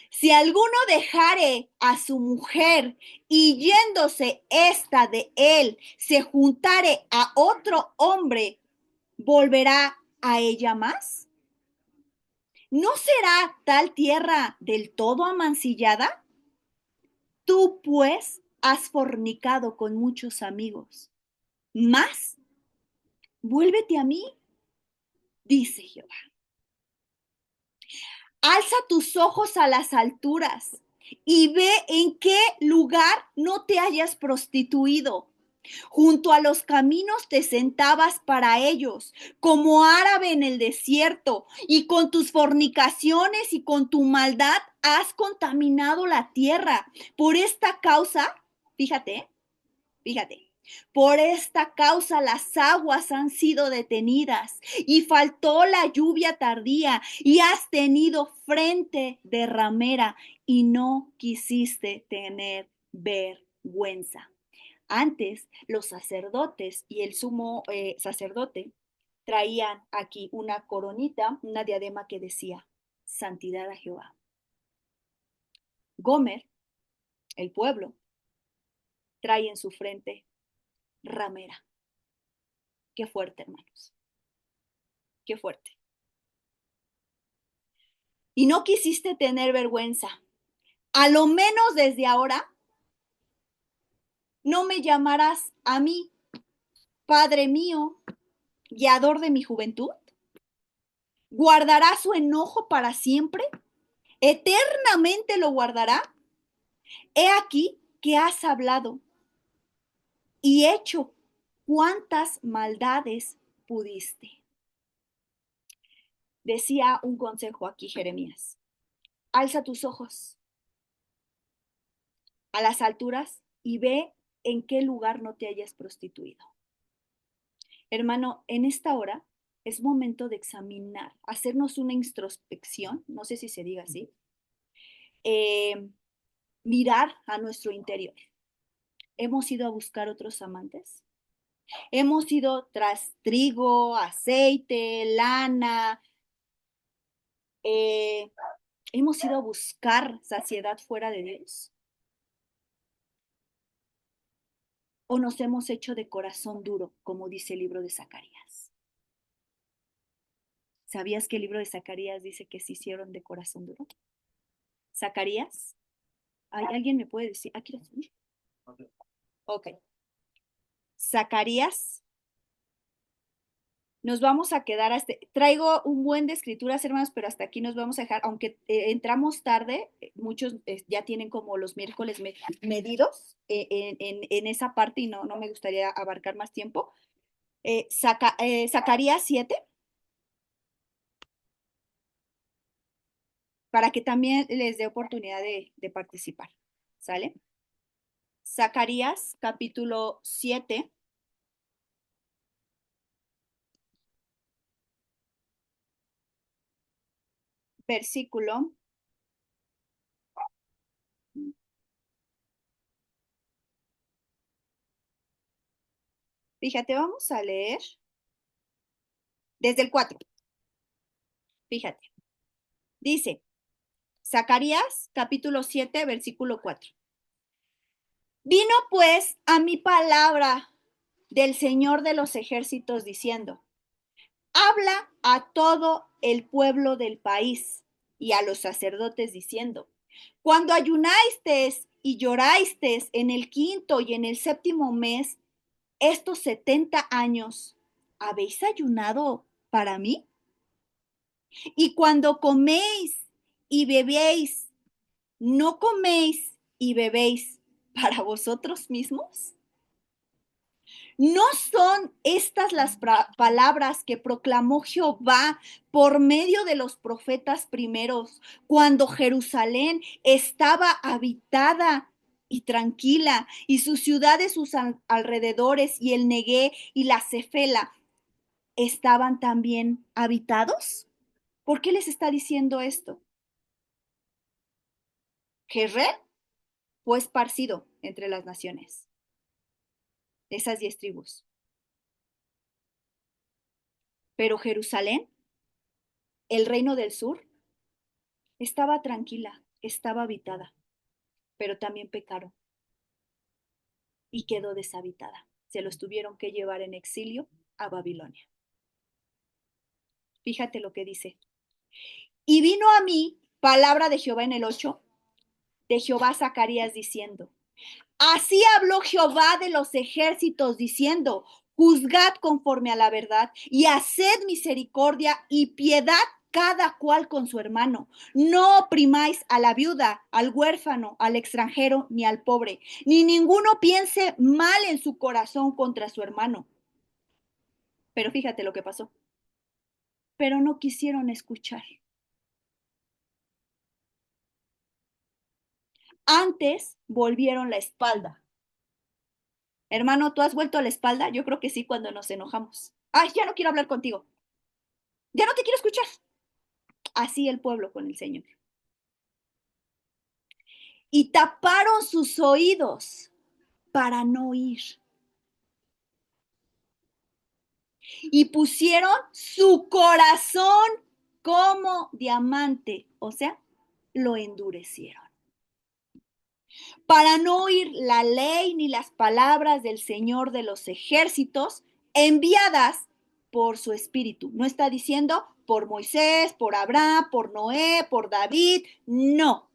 si alguno dejare a su mujer y yéndose esta de él, se juntare a otro hombre, ¿volverá a ella más? ¿No será tal tierra del todo amancillada? Tú, pues, has fornicado con muchos amigos. Más, vuélvete a mí, dice Jehová. Alza tus ojos a las alturas y ve en qué lugar no te hayas prostituido. Junto a los caminos te sentabas para ellos, como árabe en el desierto, y con tus fornicaciones y con tu maldad has contaminado la tierra. Por esta causa, fíjate, fíjate. Por esta causa las aguas han sido detenidas y faltó la lluvia tardía y has tenido frente de ramera y no quisiste tener vergüenza. Antes los sacerdotes y el sumo sacerdote traían aquí una coronita, una diadema que decía santidad a Jehová. Gomer, el pueblo, trae en su frente ramera. Qué fuerte, hermanos. Qué fuerte. Y no quisiste tener vergüenza. A lo menos desde ahora no me llamarás a mí, Padre mío, guiador de mi juventud. ¿Guardará su enojo para siempre? ¿Eternamente lo guardará? He aquí que has hablado y hecho cuantas maldades pudiste. Decía un consejo aquí Jeremías. Alza tus ojos a las alturas y ve en qué lugar no te hayas prostituido. Hermano, en esta hora es momento de examinar, hacernos una introspección, no sé si se diga así, eh, mirar a nuestro interior. ¿Hemos ido a buscar otros amantes? ¿Hemos ido tras trigo, aceite, lana? Eh, ¿Hemos ido a buscar saciedad fuera de Dios? ¿O nos hemos hecho de corazón duro, como dice el libro de Zacarías? ¿Sabías que el libro de Zacarías dice que se hicieron de corazón duro? Zacarías, ¿alguien me puede decir? Aquí lo estoy. Ok. Zacarías Nos vamos a quedar traigo un buen de escrituras, hermanos, pero hasta aquí nos vamos a dejar, aunque entramos tarde, muchos ya tienen como los miércoles medidos en esa parte y no me gustaría abarcar más tiempo. Zacarías 7, para que también les dé oportunidad de participar, ¿sale? Zacarías capítulo 7, versículo, fíjate, vamos a leer desde el 4, fíjate, dice, Zacarías capítulo 7, versículo 4. Vino pues a mi palabra del Señor de los ejércitos diciendo, habla a todo el pueblo del país y a los sacerdotes diciendo, cuando ayunasteis y llorasteis en el quinto y en el séptimo mes, estos 70 años, ¿habéis ayunado para mí? Y cuando coméis y bebéis, ¿no coméis y bebéis para vosotros mismos? ¿No son estas las palabras que proclamó Jehová por medio de los profetas primeros, cuando Jerusalén estaba habitada y tranquila, y sus ciudades, sus alrededores, y el Negué y la Cefela estaban también habitados? ¿Por qué les está diciendo esto? Jezreel fue esparcido entre las naciones, esas 10 tribus. Pero Jerusalén, el reino del sur, estaba tranquila, estaba habitada, pero también pecaron y quedó deshabitada. Se los tuvieron que llevar en exilio a Babilonia. Fíjate lo que dice. Y vino a mí palabra de Jehová en el 8, de Jehová Zacarías diciendo, así habló Jehová de los ejércitos diciendo, juzgad conforme a la verdad y haced misericordia y piedad cada cual con su hermano. No oprimáis a la viuda, al huérfano, al extranjero, ni al pobre, ni ninguno piense mal en su corazón contra su hermano. Pero fíjate lo que pasó. Pero no quisieron escuchar. Antes volvieron la espalda. Hermano, ¿tú has vuelto la espalda? Yo creo que sí cuando nos enojamos. Ay, ya no quiero hablar contigo. Ya no te quiero escuchar. Así el pueblo con el Señor. Y taparon sus oídos para no oír. Y pusieron su corazón como diamante, o sea, lo endurecieron. Para no oír la ley ni las palabras del Señor de los ejércitos enviadas por su espíritu. No está diciendo por Moisés, por Abraham, por Noé, por David, no,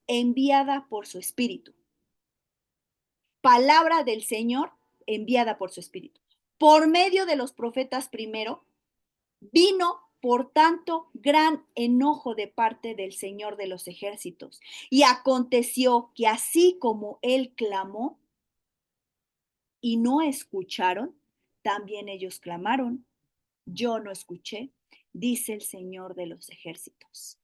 enviada por su espíritu. Palabra del Señor enviada por su espíritu. Por medio de los profetas primero, vino, por tanto, gran enojo de parte del Señor de los ejércitos. Y aconteció que así como él clamó y no escucharon, también ellos clamaron, yo no escuché, dice el Señor de los ejércitos,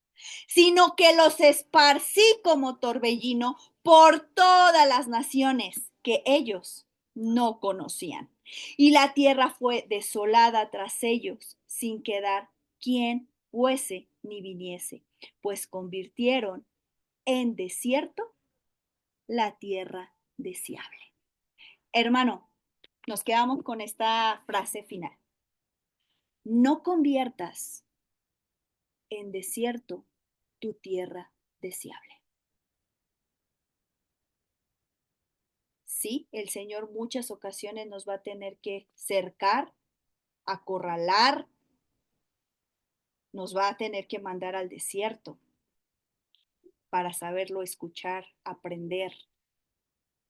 sino que los esparcí como torbellino por todas las naciones que ellos no conocían. Y la tierra fue desolada tras ellos, sin quedar quien fuese ni viniese, pues convirtieron en desierto la tierra deseable. Hermano, nos quedamos con esta frase final. No conviertas en desierto tu tierra deseable. Sí, el Señor muchas ocasiones nos va a tener que cercar, acorralar, nos va a tener que mandar al desierto para saberlo escuchar, aprender.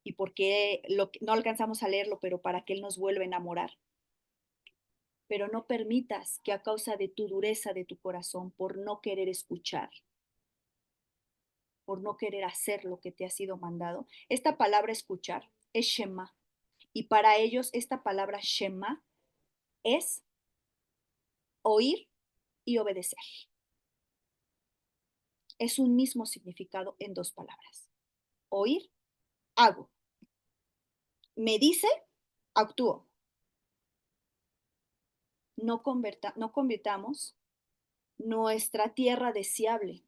Y porque no alcanzamos a leerlo, pero para que Él nos vuelva a enamorar. pero no permitas que a causa de tu dureza de tu corazón, por no querer escuchar, por no querer hacer lo que te ha sido mandado, esta palabra escuchar es Shema. Y para ellos esta palabra Shema es oír y obedecer. Es un mismo significado en dos palabras. Oír, hago. Me dice, actúo. No convirtamos nuestra tierra deseable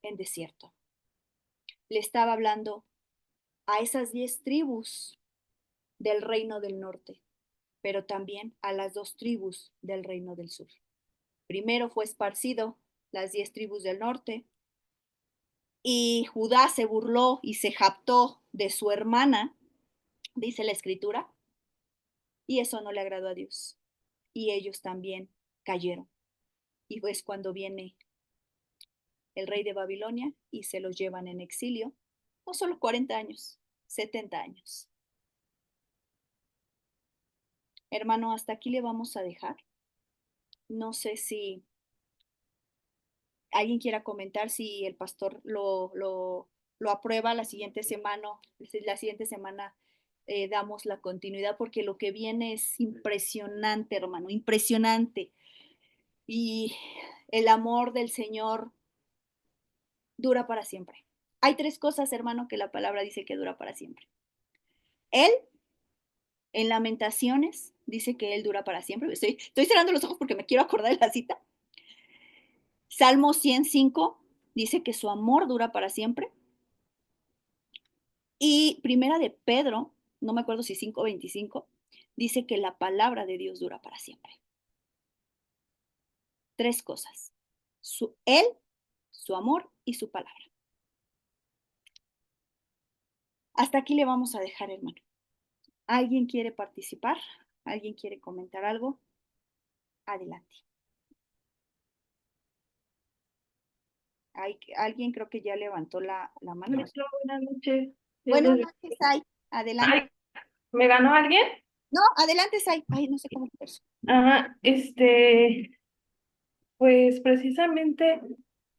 en desierto. Le estaba hablando a esas 10 tribus del reino del norte, pero también a las 2 tribus del reino del sur. Primero fue esparcido las 10 tribus del norte y Judá se burló y se jactó de su hermana, dice la escritura, y eso no le agradó a Dios. Y ellos también cayeron. Y es cuando viene el rey de Babilonia y se los llevan en exilio, no solo 40 años, 70 años. Hermano, hasta aquí le vamos a dejar. No sé si alguien quiera comentar si el pastor lo aprueba la siguiente semana damos la continuidad porque lo que viene es impresionante, hermano, impresionante. Y el amor del Señor dura para siempre. Hay 3 cosas, hermano, que la palabra dice que dura para siempre. Él, en Lamentaciones, dice que Él dura para siempre. Estoy cerrando los ojos porque me quiero acordar de la cita. Salmo 105 dice que su amor dura para siempre. Y Primera de Pedro, no me acuerdo si 5:25, dice que la palabra de Dios dura para siempre. 3 cosas. Él, su amor y su palabra. Hasta aquí le vamos a dejar, hermano. ¿Alguien quiere participar? ¿Alguien quiere comentar algo? Adelante. Alguien creo que ya levantó la mano. Maestro, buenas noches. Dios Buenas les noches, bendiga. Sai. Adelante. Ay, ¿me ganó alguien? No, adelante, Sai. Ay, no sé cómo es. Ajá, pues precisamente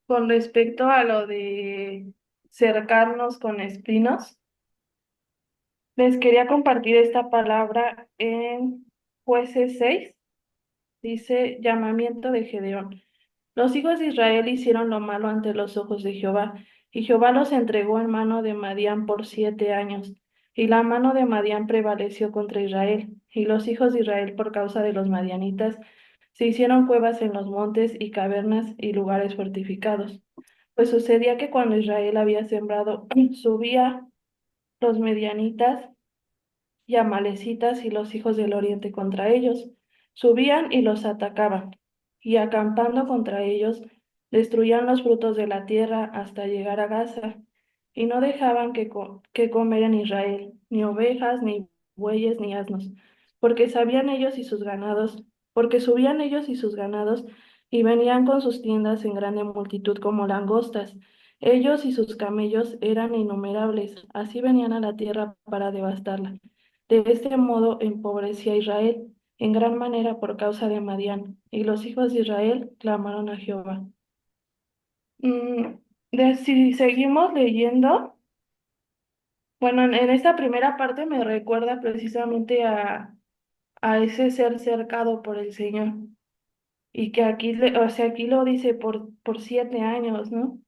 con respecto a lo de cercarnos con espinos, les quería compartir esta palabra en Jueces 6, dice llamamiento de Gedeón. Los hijos de Israel hicieron lo malo ante los ojos de Jehová, y Jehová los entregó en mano de Madián por 7 años. Y la mano de Madián prevaleció contra Israel, y los hijos de Israel por causa de los madianitas se hicieron cuevas en los montes y cavernas y lugares fortificados. Pues sucedía que cuando Israel había sembrado, subía los medianitas y amalecitas y los hijos del oriente contra ellos. Subían y los atacaban, y acampando contra ellos, destruían los frutos de la tierra hasta llegar a Gaza, y no dejaban que comer en Israel, ni ovejas, ni bueyes, ni asnos, porque sabían ellos y sus ganados, porque subían ellos y sus ganados, y venían con sus tiendas en grande multitud como langostas. Ellos y sus camellos eran innumerables, así venían a la tierra para devastarla. De este modo empobrecía a Israel en gran manera por causa de Madián, y los hijos de Israel clamaron a Jehová. Mm, si seguimos leyendo, bueno, en esta primera parte me recuerda precisamente a ese ser cercado por el Señor, y que aquí, o sea, aquí lo dice por 7 años, ¿no?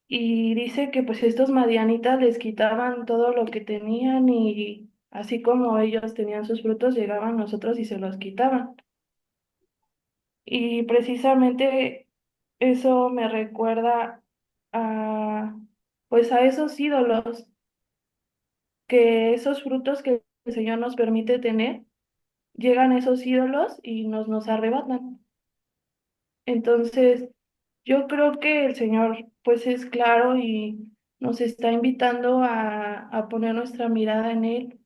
Y dice que pues estos madianitas les quitaban todo lo que tenían y así como ellos tenían sus frutos, llegaban nosotros y se los quitaban. Y precisamente eso me recuerda a pues a esos ídolos, que esos frutos que el Señor nos permite tener, llegan esos ídolos y nos arrebatan. Entonces, yo creo que el Señor pues es claro y nos está invitando a poner nuestra mirada en Él,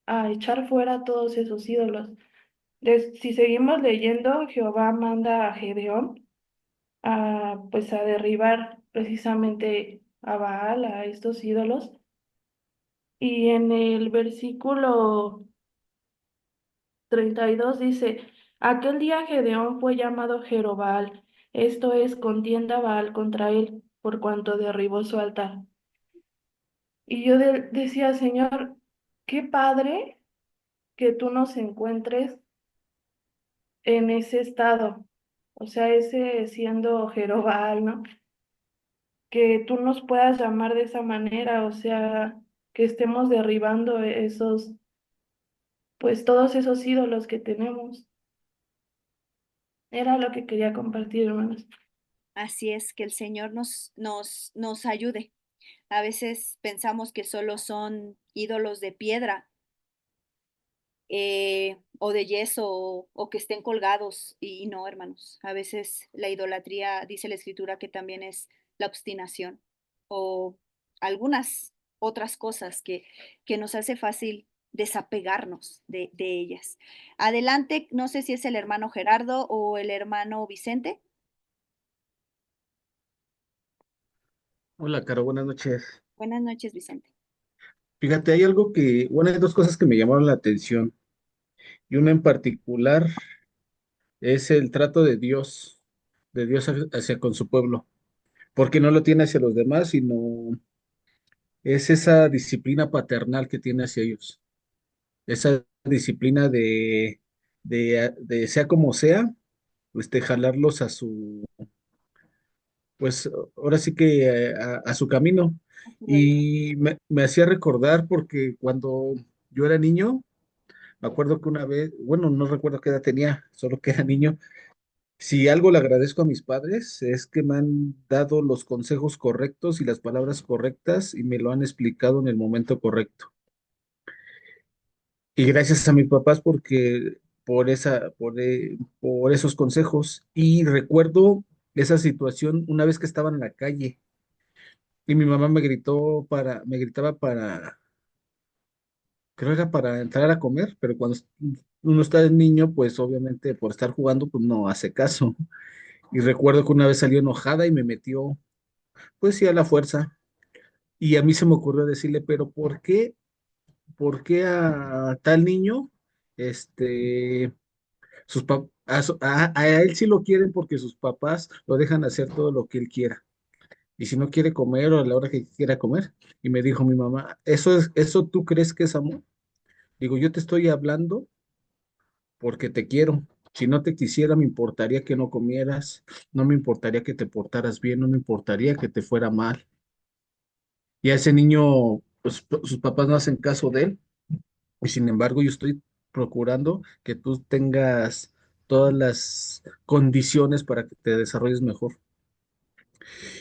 a echar fuera todos esos ídolos. Si seguimos leyendo, Jehová manda a Gedeón pues a derribar precisamente a Baal, a estos ídolos. Y en el versículo 32 dice, Aquel día Gedeón fue llamado Jerobal, esto es, contienda Baal contra él, por cuanto derribó su altar. Y yo decía, Señor, qué padre que tú nos encuentres en ese estado, o sea, ese siendo Jerobal, ¿no? Que tú nos puedas llamar de esa manera, o sea, que estemos derribando esos, pues todos esos ídolos que tenemos. Era lo que quería compartir, hermanos. Así es, que el Señor nos ayude. A veces pensamos que solo son ídolos de piedra, o de yeso o que estén colgados y no, hermanos. A veces la idolatría, dice la escritura, que también es la obstinación o algunas otras cosas que nos hace fácil desapegarnos de ellas. Adelante, no sé si es el hermano Gerardo o el hermano Vicente. Hola, Caro, buenas noches. Buenas noches, Vicente. Fíjate, hay algo que, bueno, hay dos cosas que me llamaron la atención y una en particular es el trato de Dios hacia con su pueblo, porque no lo tiene hacia los demás, sino es esa disciplina paternal que tiene hacia ellos, esa disciplina de sea como sea, pues de jalarlos a su, pues ahora sí que a su camino. A su voluntad. Y me hacía recordar porque cuando yo era niño, me acuerdo que una vez, bueno, no recuerdo qué edad tenía, solo que era niño. Si algo le agradezco a mis padres es que me han dado los consejos correctos y las palabras correctas y me lo han explicado en el momento correcto. Y gracias a mis papás porque por esos consejos. Y recuerdo esa situación una vez que estaba en la calle y mi mamá me gritaba para, creo era para entrar a comer, pero cuando uno está niño, pues obviamente por estar jugando, pues no hace caso. Y recuerdo que una vez salió enojada y me metió, pues sí, a la fuerza. Y a mí se me ocurrió decirle, pero por qué a tal niño, este, a él sí lo quieren porque sus papás lo dejan hacer todo lo que él quiera? Y si no quiere comer o a la hora que quiera comer. Y me dijo mi mamá, ¿eso tú crees que es amor? Digo, yo te estoy hablando porque te quiero. Si no te quisiera, me importaría que no comieras, no me importaría que te portaras bien, no me importaría que te fuera mal. Y a ese niño, pues sus papás no hacen caso de él, y sin embargo yo estoy procurando que tú tengas todas las condiciones para que te desarrolles mejor.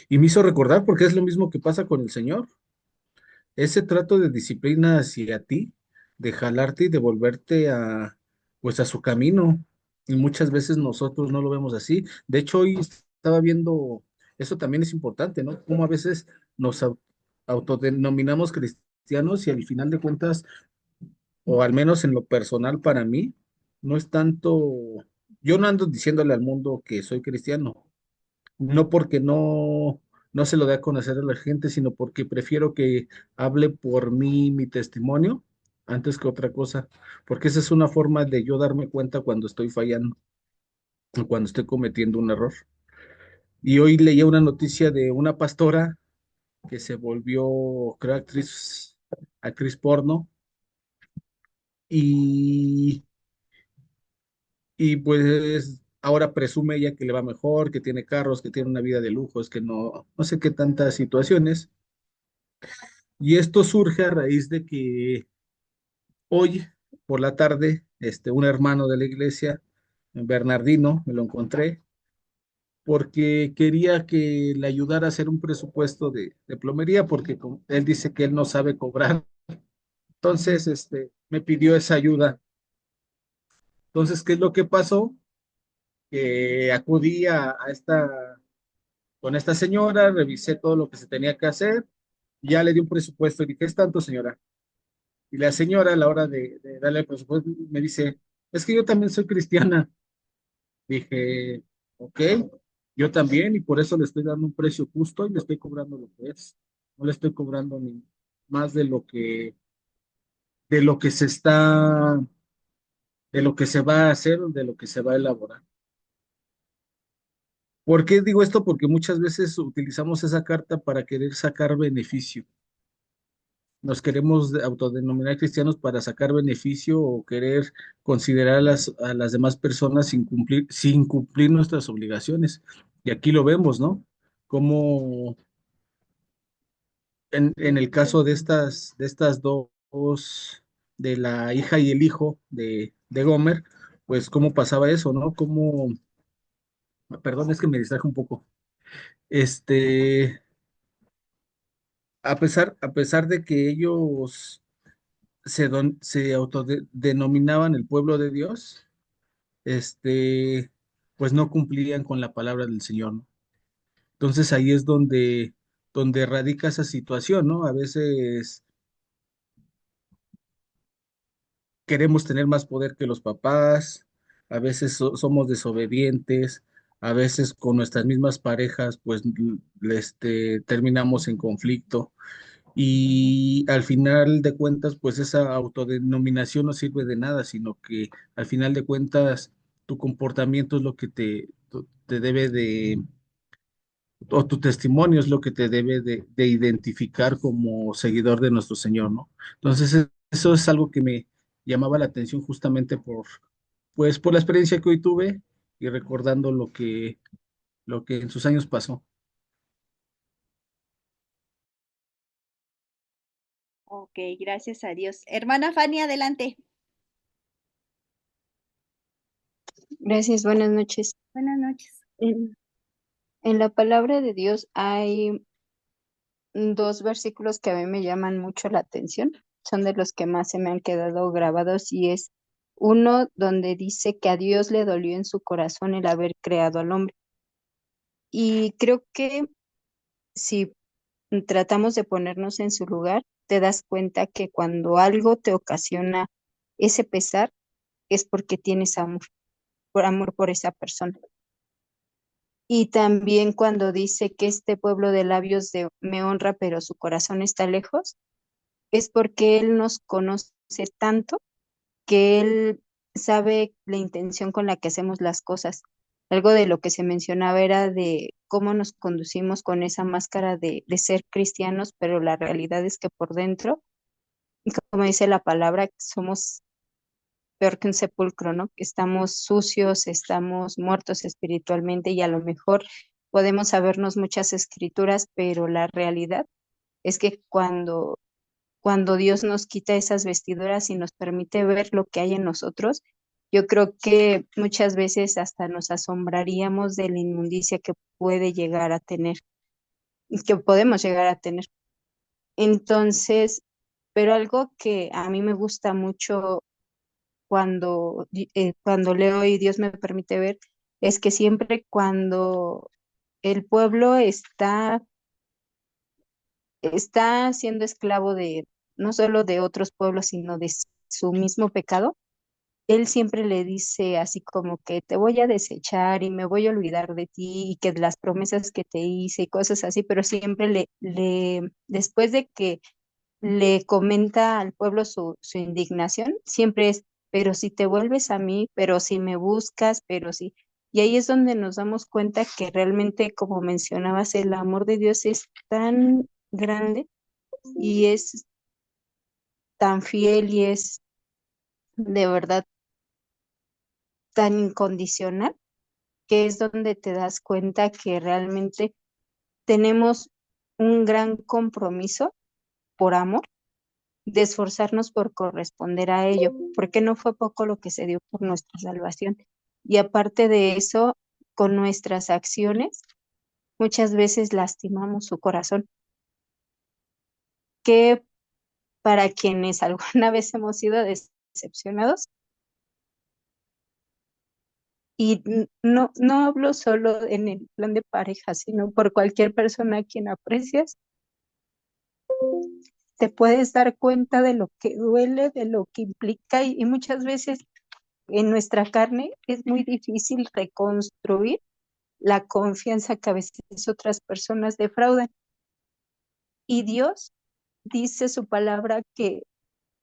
Y me hizo recordar porque es lo mismo que pasa con el Señor. Ese trato de disciplina hacia ti, de jalarte y de volverte a, pues a su camino. Y muchas veces nosotros no lo vemos así. De hecho, hoy estaba viendo, eso también es importante, ¿no? Cómo a veces nos autodenominamos cristianos y al final de cuentas, o al menos en lo personal para mí, no es tanto, yo no ando diciéndole al mundo que soy cristiano, no porque no se lo dé a conocer a la gente, sino porque prefiero que hable por mí mi testimonio antes que otra cosa, porque esa es una forma de yo darme cuenta cuando estoy fallando o cuando estoy cometiendo un error. Y hoy leía una noticia de una pastora que se volvió, creo, actriz porno y, y pues ahora presume ella que le va mejor, que tiene carros, que tiene una vida de lujos, que no sé qué tantas situaciones. Y esto surge a raíz de que hoy por la tarde, un hermano de la iglesia, Bernardino, me lo encontré porque quería que le ayudara a hacer un presupuesto de plomería, porque él dice que él no sabe cobrar. Entonces, me pidió esa ayuda. Entonces, ¿qué es lo que pasó? Que acudí con esta señora, revisé todo lo que se tenía que hacer, ya le di un presupuesto y dije, ¿es tanto, señora? Y la señora, a la hora de darle el presupuesto, me dice, es que yo también soy cristiana. Dije, ok, yo también, y por eso le estoy dando un precio justo y le estoy cobrando lo que es. No le estoy cobrando ni más de lo que se está, de lo que se va a hacer, de lo que se va a elaborar. ¿Por qué digo esto? Porque muchas veces utilizamos esa carta para querer sacar beneficio. Nos queremos autodenominar cristianos para sacar beneficio o querer considerar a las demás personas sin cumplir nuestras obligaciones. Y aquí lo vemos, ¿no? Como en el caso de estas dos, de la hija y el hijo de Gomer, pues cómo pasaba eso, ¿no? Cómo, perdón, es que me distraje un poco. Este, a pesar de que ellos se autodenominaban el pueblo de Dios, pues no cumplían con la palabra del Señor, ¿no? Entonces ahí es donde radica esa situación, ¿no? A veces queremos tener más poder que los papás, a veces somos desobedientes, a veces con nuestras mismas parejas, pues terminamos en conflicto. Y al final de cuentas, pues esa autodenominación no sirve de nada, sino que al final de cuentas tu comportamiento es lo que te debe o tu testimonio es lo que te debe de identificar como seguidor de nuestro Señor, ¿no? Entonces, eso es algo que me llamaba la atención justamente pues, por la experiencia que hoy tuve y recordando lo que en sus años pasó. Ok, gracias a Dios. Hermana Fanny, adelante. Gracias, buenas noches. Buenas noches. En, en la palabra de Dios hay dos versículos que a mí me llaman mucho la atención. Son de los que más se me han quedado grabados y es uno donde dice que a Dios le dolió en su corazón el haber creado al hombre. Y creo que si tratamos de ponernos en su lugar, te das cuenta que cuando algo te ocasiona ese pesar es porque tienes amor por esa persona. Y también cuando dice que este pueblo de labios me honra, pero su corazón está lejos, es porque Él nos conoce tanto que Él sabe la intención con la que hacemos las cosas. Algo de lo que se mencionaba era de cómo nos conducimos con esa máscara de ser cristianos, pero la realidad es que por dentro, como dice la palabra, somos peor que un sepulcro, ¿no? Estamos sucios, estamos muertos espiritualmente y a lo mejor podemos sabernos muchas escrituras, pero la realidad es que cuando Dios nos quita esas vestiduras y nos permite ver lo que hay en nosotros, yo creo que muchas veces hasta nos asombraríamos de la inmundicia que puede llegar a tener, que podemos llegar a tener. Entonces, pero algo que a mí me gusta mucho cuando leo y Dios me permite ver, es que siempre cuando el pueblo está siendo esclavo de no solo de otros pueblos, sino de su mismo pecado, Él siempre le dice así como que te voy a desechar y me voy a olvidar de ti y que las promesas que te hice y cosas así, pero siempre después de que le comenta al pueblo su indignación, siempre es, pero si te vuelves a mí, pero si me buscas, pero si... Y ahí es donde nos damos cuenta que realmente, como mencionabas, el amor de Dios es tan grande y es tan fiel y es de verdad tan incondicional, que es donde te das cuenta que realmente tenemos un gran compromiso por amor de esforzarnos por corresponder a ello, porque no fue poco lo que se dio por nuestra salvación. Y aparte de eso, con nuestras acciones, muchas veces lastimamos su corazón, que para quienes alguna vez hemos sido decepcionados, y no hablo solo en el plan de pareja, sino por cualquier persona a quien aprecias, te puedes dar cuenta de lo que duele, de lo que implica y muchas veces en nuestra carne es muy difícil reconstruir la confianza que a veces otras personas defraudan. Y Dios dice su palabra que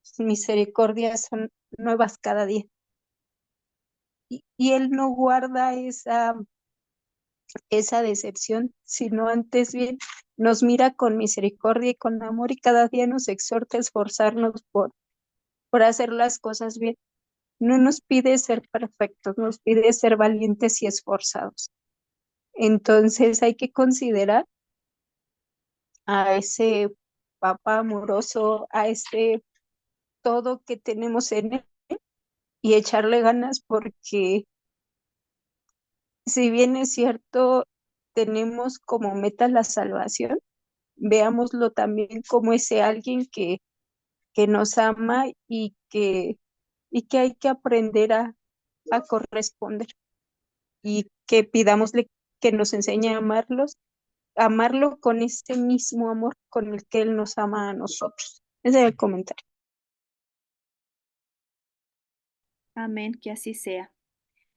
sus misericordias son nuevas cada día. y Él no guarda esa decepción, sino antes bien nos mira con misericordia y con amor y cada día nos exhorta a esforzarnos por hacer las cosas bien. No nos pide ser perfectos, nos pide ser valientes y esforzados. Entonces hay que considerar a ese papá amoroso, a ese todo que tenemos en él y echarle ganas porque si bien es cierto, tenemos como meta la salvación, veámoslo también como ese alguien que nos ama y que hay que aprender a corresponder y que pidámosle que nos enseñe a amarlo con ese mismo amor con el que Él nos ama a nosotros. Ese es el comentario. Amén, que así sea.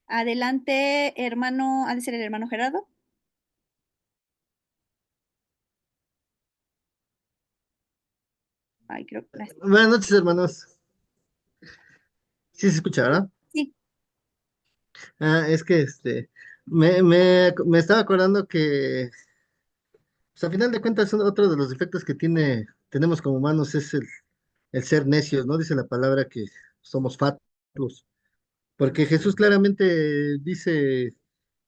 Adelante, hermano, ha de ser el hermano Gerardo. Ay, creo que Buenas noches, hermanos. Sí se escucha, ¿verdad? sí. Es que me estaba acordando que, pues, a final de cuentas, otro de los defectos que tenemos como humanos es el ser necios, ¿no? Dice la palabra que somos fatuos, porque Jesús claramente dice,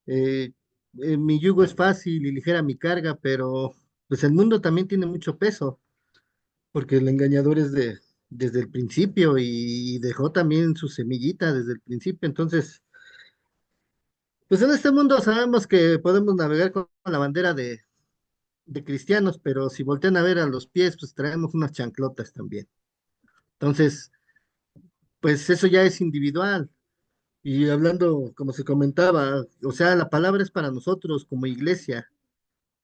eh, mi yugo es fácil y ligera mi carga, pero pues el mundo también tiene mucho peso, porque el engañador desde el principio y dejó también su semillita desde el principio, entonces. Pues en este mundo sabemos que podemos navegar con la bandera de cristianos, pero si voltean a ver a los pies, pues traemos unas chanclotas también. Entonces, pues eso ya es individual. Y hablando, como se comentaba, o sea, la palabra es para nosotros como iglesia.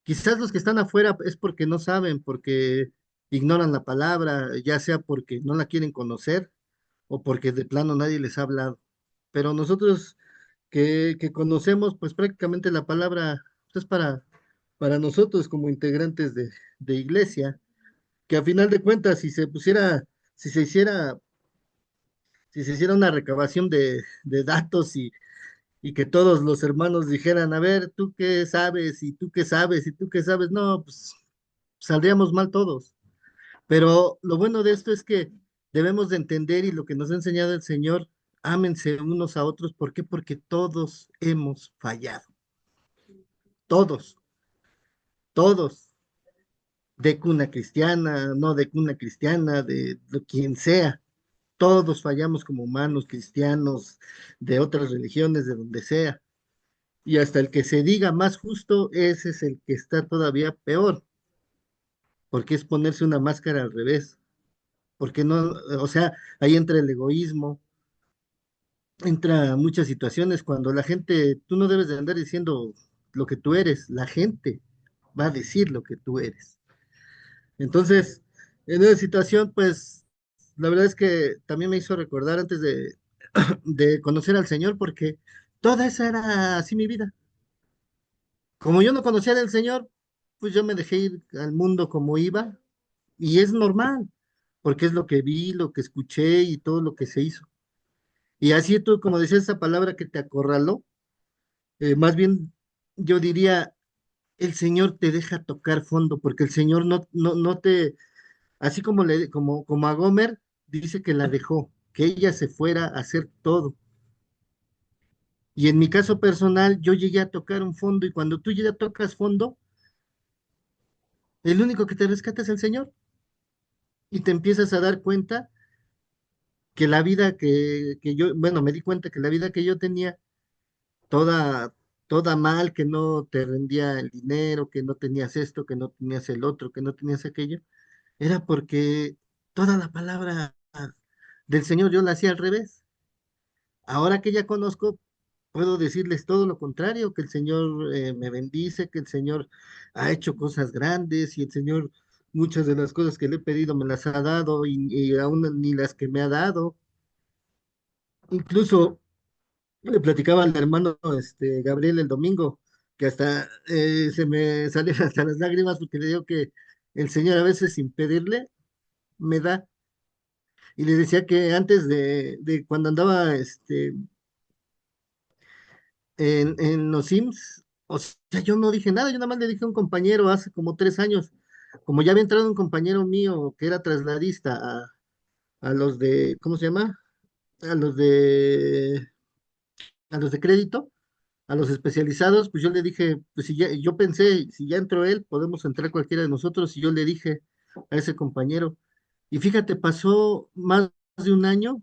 Quizás los que están afuera es porque no saben, porque ignoran la palabra, ya sea porque no la quieren conocer o porque de plano nadie les ha hablado. Pero nosotros que conocemos, pues prácticamente la palabra pues, es para nosotros como integrantes de iglesia, que a final de cuentas, si se hiciera, si se hiciera una recabación de datos y que todos los hermanos dijeran, a ver, tú qué sabes, y tú qué sabes, y tú qué sabes, no, pues saldríamos mal todos. Pero lo bueno de esto es que debemos de entender y lo que nos ha enseñado el Señor, ámense unos a otros. ¿Por qué? Porque todos hemos fallado. Todos, todos. De cuna cristiana, no de cuna cristiana, de quien sea. Todos fallamos como humanos, cristianos, de otras religiones, de donde sea. Y hasta el que se diga más justo, ese es el que está todavía peor, porque es ponerse una máscara al revés. Porque no, o sea, ahí entra el egoísmo, entra muchas situaciones cuando la gente, tú no debes de andar diciendo lo que tú eres, la gente va a decir lo que tú eres. Entonces, en esa situación, pues, la verdad es que también me hizo recordar antes de conocer al Señor, porque toda esa era así mi vida. Como yo no conocía del Señor, pues yo me dejé ir al mundo como iba, y es normal, porque es lo que vi, lo que escuché y todo lo que se hizo. Y así tú, como decías esa palabra que te acorraló, más bien yo diría, el Señor te deja tocar fondo, porque el Señor no te, así como a Gomer, dice que la dejó, que ella se fuera a hacer todo. Y en mi caso personal, yo llegué a tocar un fondo, y cuando tú ya tocas fondo, el único que te rescata es el Señor. Y te empiezas a dar cuenta que la vida que yo, bueno, me di cuenta que la vida que yo tenía, toda, toda mal, que no te rendía el dinero, que no tenías esto, que no tenías el otro, que no tenías aquello, era porque toda la palabra del Señor yo la hacía al revés. Ahora que ya conozco, puedo decirles todo lo contrario, que el Señor me bendice, que el Señor ha hecho cosas grandes y el Señor muchas de las cosas que le he pedido me las ha dado y aún ni las que me ha dado. Incluso le platicaba al hermano Gabriel el domingo, que hasta se me salieron hasta las lágrimas porque le digo que el Señor a veces sin pedirle me da. Y le decía que antes de cuando andaba en los Sims, o sea, yo no dije nada, yo nada más le dije a un compañero hace como 3 años, como ya había entrado un compañero mío que era trasladista a los de, ¿cómo se llama? A los de, a los de crédito, a los especializados, pues yo le dije, pues si ya, yo pensé, si ya entró él, podemos entrar cualquiera de nosotros, y yo le dije a ese compañero, y fíjate, pasó más de un año,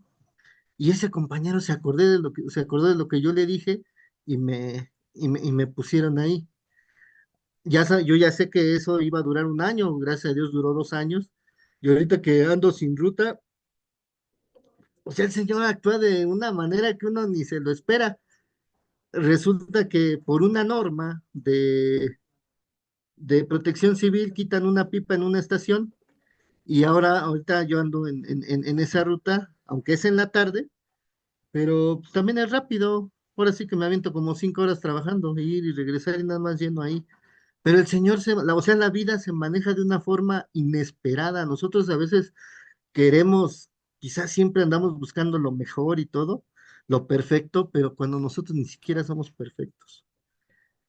y ese compañero se acordó de lo que yo le dije, y me pusieron ahí. Yo ya sé que eso iba a durar un año, gracias a Dios duró 2 años, y ahorita que ando sin ruta, o sea, el señor actúa de una manera que uno ni se lo espera. Resulta que por una norma de protección civil quitan una pipa en una estación, y ahorita yo ando en esa ruta, aunque es en la tarde, pero pues, también es rápido. Ahora sí que me aviento como 5 horas trabajando, ir y regresar y nada más yendo ahí. Pero el señor, o sea, la vida se maneja de una forma inesperada. Nosotros a veces queremos, quizás siempre andamos buscando lo mejor y todo, lo perfecto, pero cuando nosotros ni siquiera somos perfectos.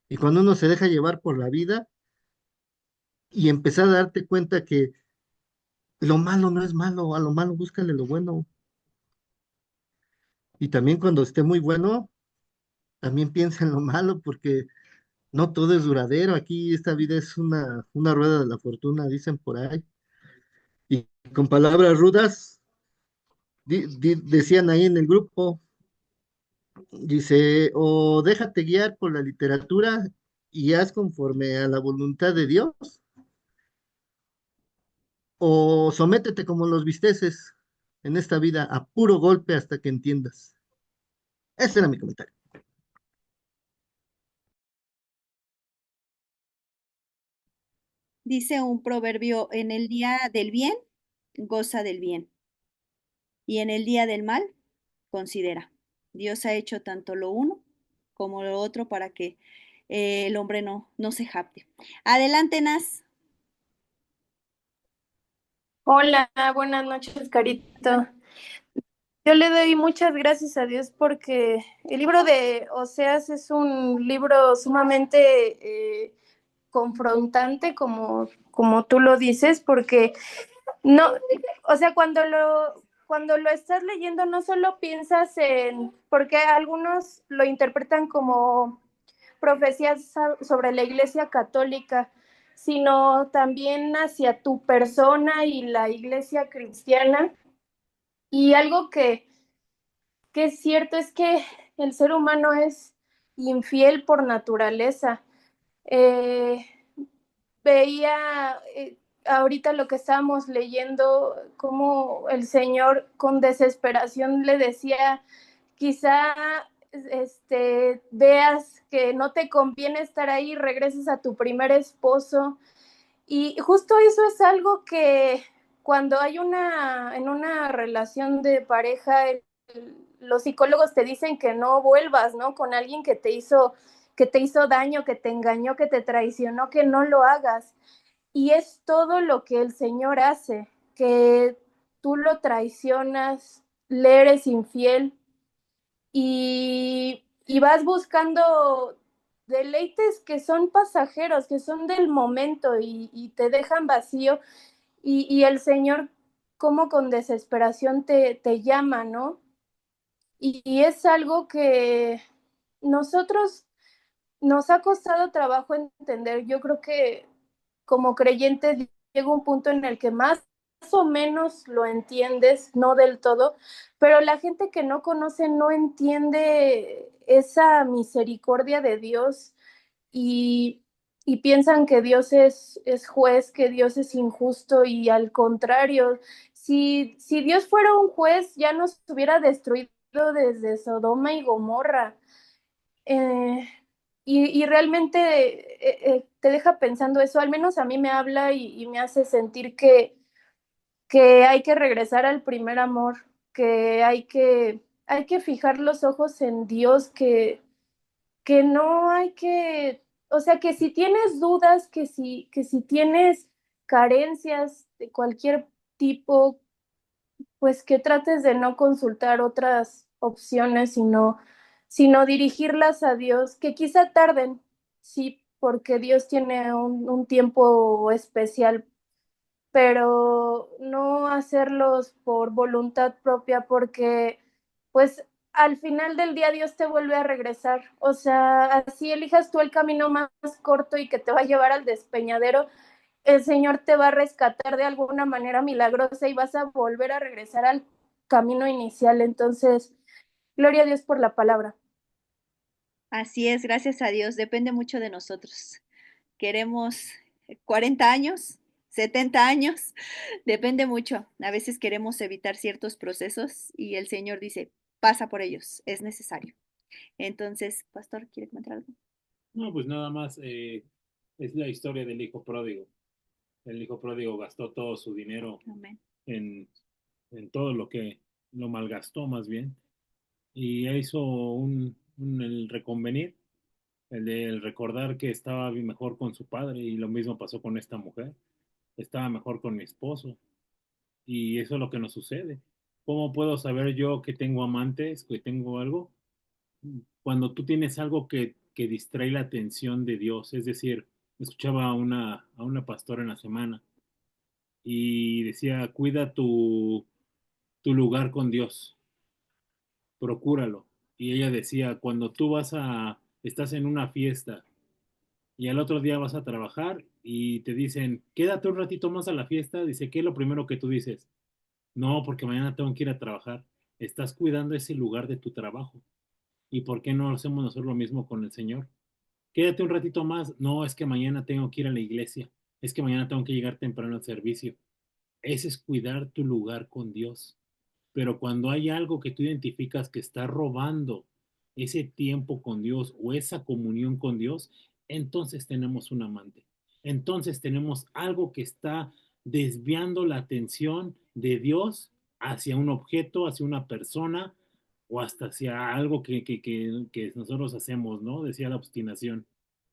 Y cuando uno se deja llevar por la vida y empezar a darte cuenta que lo malo no es malo, a lo malo búscale lo bueno. Y también cuando esté muy bueno, también piensa en lo malo, porque no todo es duradero. Aquí esta vida es una rueda de la fortuna, dicen por ahí. Y con palabras rudas, decían ahí en el grupo, dice, o déjate guiar por la literatura y haz conforme a la voluntad de Dios, o sométete como los bisteces en esta vida a puro golpe hasta que entiendas. Ese era mi comentario. Dice un proverbio, en el día del bien, goza del bien, y en el día del mal, considera. Dios ha hecho tanto lo uno como lo otro para que el hombre no se jacte. Adelante, Nas. Hola, buenas noches, Carito. Yo le doy muchas gracias a Dios porque el libro de Oseas es un libro sumamente confrontante, como tú lo dices, porque no, o sea, cuando lo estás leyendo no solo piensas porque algunos lo interpretan como profecías sobre la Iglesia Católica, sino también hacia tu persona y la Iglesia cristiana. Y algo que es cierto es que el ser humano es infiel por naturaleza. Eh, Veía ahorita lo que estábamos leyendo, cómo el Señor con desesperación le decía, quizá veas que no te conviene estar ahí, regreses a tu primer esposo. Y justo eso es algo que cuando hay en una relación de pareja, los psicólogos te dicen que no vuelvas, ¿no? Con alguien que te hizo daño, que te engañó, que te traicionó, que no lo hagas. Y es todo lo que el Señor hace, que tú lo traicionas, le eres infiel y vas buscando deleites que son pasajeros, que son del momento y te dejan vacío y el Señor como con desesperación te llama, ¿no? Y es algo que nosotros nos ha costado trabajo entender. Yo creo que como creyentes llega un punto en el que más o menos lo entiendes, no del todo, pero la gente que no conoce no entiende esa misericordia de Dios y, y piensan que Dios es juez, que Dios es injusto y al contrario, si Dios fuera un juez ya nos hubiera destruido desde Sodoma y Gomorra. Eh, y realmente te deja pensando eso, al menos a mí me habla y me hace sentir que hay que regresar al primer amor, que hay que fijar los ojos en Dios, que no hay que, o sea, que si tienes dudas, que si tienes carencias de cualquier tipo, pues que trates de no consultar otras opciones, sino sino dirigirlas a Dios, que quizá tarden, sí, porque Dios tiene un tiempo especial, pero no hacerlos por voluntad propia, porque pues al final del día Dios te vuelve a regresar. O sea, así elijas tú el camino más corto y que te va a llevar al despeñadero, el Señor te va a rescatar de alguna manera milagrosa y vas a volver a regresar al camino inicial. Entonces, gloria a Dios por la palabra. Así es, gracias a Dios, depende mucho de nosotros. Queremos 40 años, 70 años, depende mucho. A veces queremos evitar ciertos procesos y el Señor dice, pasa por ellos, es necesario. Entonces, pastor, ¿quiere comentar algo? No, pues nada más es la historia del hijo pródigo. El hijo pródigo gastó todo su dinero Amén. en, en todo lo malgastó más bien, y hizo el reconvenir, el recordar que estaba mejor con su padre, y lo mismo pasó con esta mujer. Estaba mejor con mi esposo, y eso es lo que nos sucede. ¿Cómo puedo saber yo que tengo amantes, que tengo algo? Cuando tú tienes algo que distrae la atención de Dios. Es decir, escuchaba a una pastora en la semana y decía, cuida tu lugar con Dios, procúralo. Y ella decía, cuando estás en una fiesta y al otro día vas a trabajar y te dicen, quédate un ratito más a la fiesta, dice, ¿qué es lo primero que tú dices? No, porque mañana tengo que ir a trabajar. Estás cuidando ese lugar de tu trabajo. ¿Y por qué no hacemos nosotros lo mismo con el Señor? Quédate un ratito más. No, es que mañana tengo que ir a la iglesia. Es que mañana tengo que llegar temprano al servicio. Ese es cuidar tu lugar con Dios. Pero cuando hay algo que tú identificas que está robando ese tiempo con Dios o esa comunión con Dios, entonces tenemos un amante. Entonces tenemos algo que está desviando la atención de Dios hacia un objeto, hacia una persona o hasta hacia algo que nosotros hacemos, ¿no? Decía la obstinación.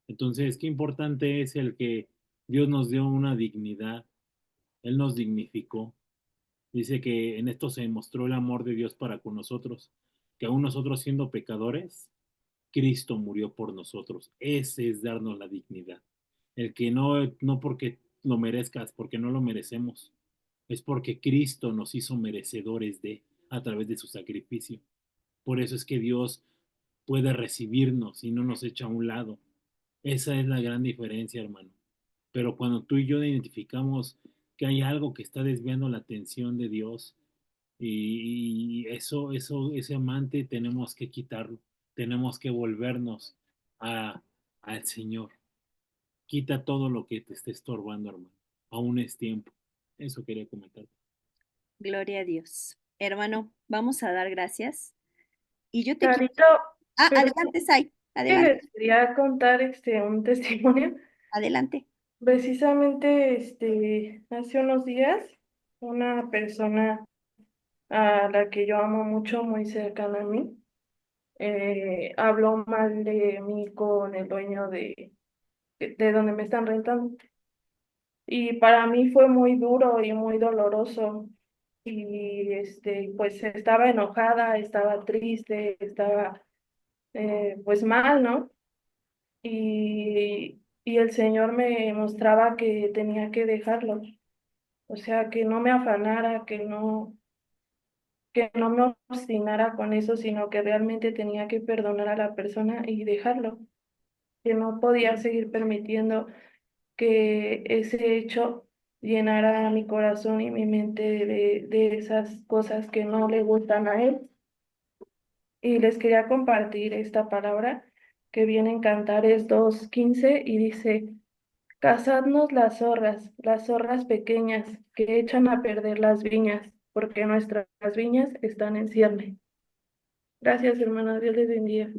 Entonces, qué importante es el que Dios nos dio una dignidad, Él nos dignificó. Dice que en esto se demostró el amor de Dios para con nosotros, que aún nosotros siendo pecadores, Cristo murió por nosotros. Ese es darnos la dignidad. El que no porque lo merezcas, porque no lo merecemos, es porque Cristo nos hizo merecedores a través de su sacrificio. Por eso es que Dios puede recibirnos y no nos echa a un lado. Esa es la gran diferencia, hermano. Pero cuando tú y yo identificamos que hay algo que está desviando la atención de Dios, y ese amante tenemos que quitarlo, tenemos que volvernos al Señor. Quita todo lo que te esté estorbando, hermano. Aún es tiempo. Eso quería comentar. Gloria a Dios. Hermano, vamos a dar gracias. Y yo te quiero... Carito, Ah, pero adelante, Sai. que Adelante, les quería contar un testimonio. adelante. Precisamente hace unos días, una persona a la que yo amo mucho, muy cercana a mí, habló mal de mí con el dueño de donde me están rentando. Y para mí fue muy duro y muy doloroso. Y pues estaba enojada, estaba triste, estaba pues mal, ¿no? Y el Señor me mostraba que tenía que dejarlo. O sea, que no me afanara, que no me obstinara con eso, sino que realmente tenía que perdonar a la persona y dejarlo. Que no podía seguir permitiendo que ese hecho llenara mi corazón y mi mente de esas cosas que no le gustan a él. Y les quería compartir esta palabra que viene en Cantares 2:15 y dice, cazadnos las zorras pequeñas que echan a perder las viñas, porque nuestras viñas están en cierne. Gracias, hermanos, Dios les bendiga.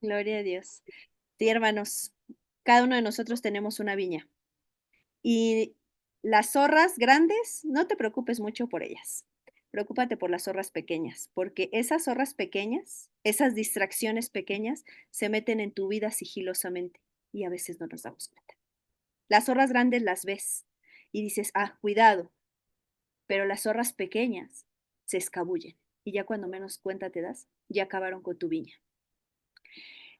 Gloria a Dios. Sí, hermanos, cada uno de nosotros tenemos una viña. Y las zorras grandes, no te preocupes mucho por ellas. Preocúpate por las zorras pequeñas, porque esas zorras pequeñas, esas distracciones pequeñas, se meten en tu vida sigilosamente y a veces no nos damos cuenta. Las zorras grandes las ves y dices, ah, cuidado, pero las zorras pequeñas se escabullen y ya cuando menos cuenta te das, ya acabaron con tu viña.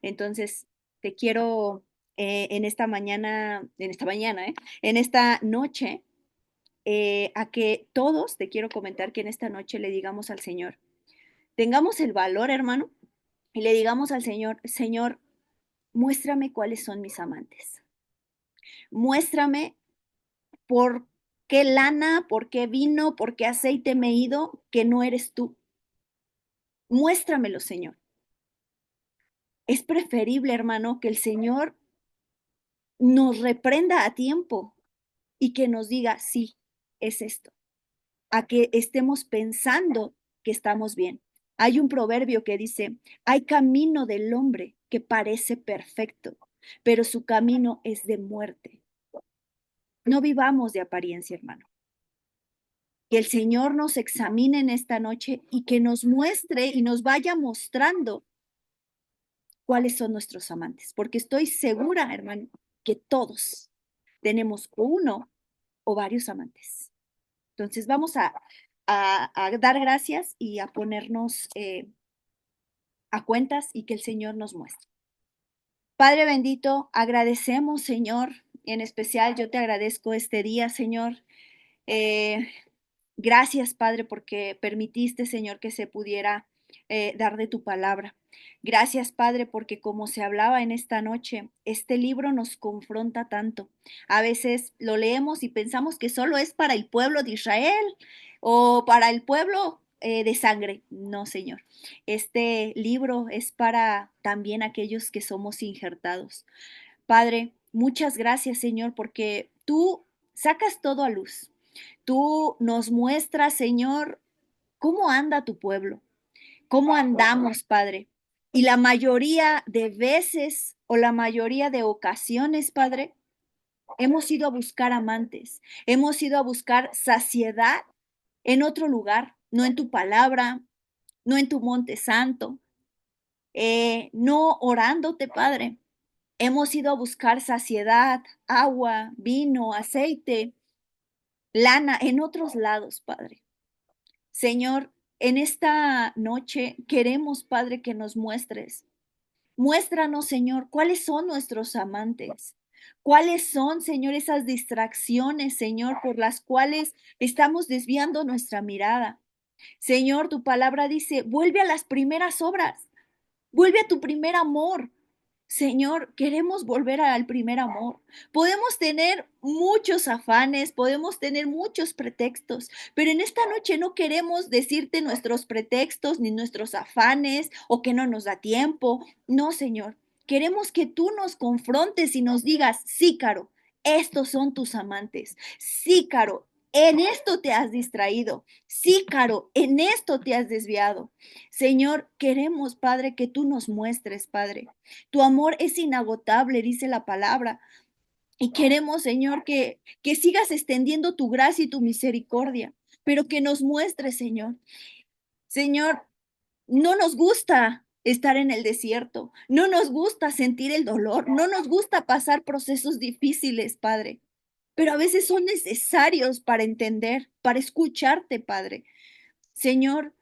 Entonces, te quiero en esta noche, a que todos, te quiero comentar que en esta noche le digamos al Señor, tengamos el valor, hermano, y le digamos al Señor, Señor, muéstrame cuáles son mis amantes. Muéstrame por qué lana, por qué vino, por qué aceite me he ido, que no eres tú. Muéstramelo, Señor. Es preferible, hermano, que el Señor nos reprenda a tiempo y que nos diga, sí, es esto, a que estemos pensando que estamos bien. Hay un proverbio que dice, hay camino del hombre que parece perfecto, pero su camino es de muerte. No vivamos de apariencia, hermano. Que el Señor nos examine en esta noche y que nos muestre y nos vaya mostrando cuáles son nuestros amantes, porque estoy segura, hermano, que todos tenemos uno o varios amantes. Entonces vamos a dar gracias y a ponernos a cuentas y que el Señor nos muestre. Padre bendito, agradecemos, Señor, en especial yo te agradezco este día, Señor. Eh, Gracias, Padre, porque permitiste, Señor, que se pudiera dar de tu palabra. Gracias, Padre, porque como se hablaba en esta noche, este libro nos confronta tanto. A veces lo leemos y pensamos que solo es para el pueblo de Israel o para el pueblo de sangre. No, Señor. Este libro es para también aquellos que somos injertados. Padre, muchas gracias, Señor, porque tú sacas todo a luz. Tú nos muestras, Señor, cómo anda tu pueblo, cómo andamos, Padre. Y la mayoría de veces o la mayoría de ocasiones, Padre, hemos ido a buscar amantes, hemos ido a buscar saciedad en otro lugar, no en tu palabra, no en tu monte santo, no orándote, Padre. Hemos ido a buscar saciedad, agua, vino, aceite, lana en otros lados, Padre. Señor, en esta noche queremos, Padre, que nos muestres. Muéstranos, Señor, cuáles son nuestros amantes. ¿Cuáles son, Señor, esas distracciones, Señor, por las cuales estamos desviando nuestra mirada? Señor, tu palabra dice, vuelve a las primeras obras, vuelve a tu primer amor. Señor, queremos volver al primer amor. Podemos tener muchos afanes, podemos tener muchos pretextos, pero en esta noche no queremos decirte nuestros pretextos ni nuestros afanes o que no nos da tiempo. No, Señor. Queremos que tú nos confrontes y nos digas, sí, Caro, estos son tus amantes. Sí, Caro, en esto te has distraído. Sí, Caro, en esto te has desviado. Señor, queremos, Padre, que tú nos muestres, Padre. Tu amor es inagotable, dice la palabra. Y queremos, Señor, que sigas extendiendo tu gracia y tu misericordia, pero que nos muestres, Señor. Señor, no nos gusta estar en el desierto, no nos gusta sentir el dolor, no nos gusta pasar procesos difíciles, Padre, pero a veces son necesarios para entender, para escucharte, Padre. Señor,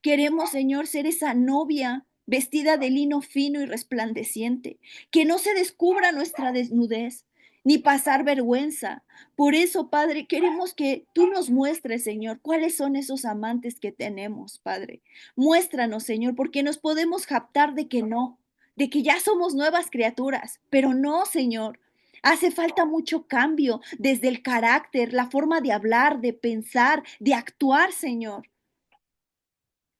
queremos, Señor, ser esa novia vestida de lino fino y resplandeciente, que no se descubra nuestra desnudez, ni pasar vergüenza. Por eso, Padre, queremos que tú nos muestres, Señor, cuáles son esos amantes que tenemos, Padre. Muéstranos, Señor, porque nos podemos jactar de que no, de que ya somos nuevas criaturas, pero no, Señor. Hace falta mucho cambio desde el carácter, la forma de hablar, de pensar, de actuar, Señor.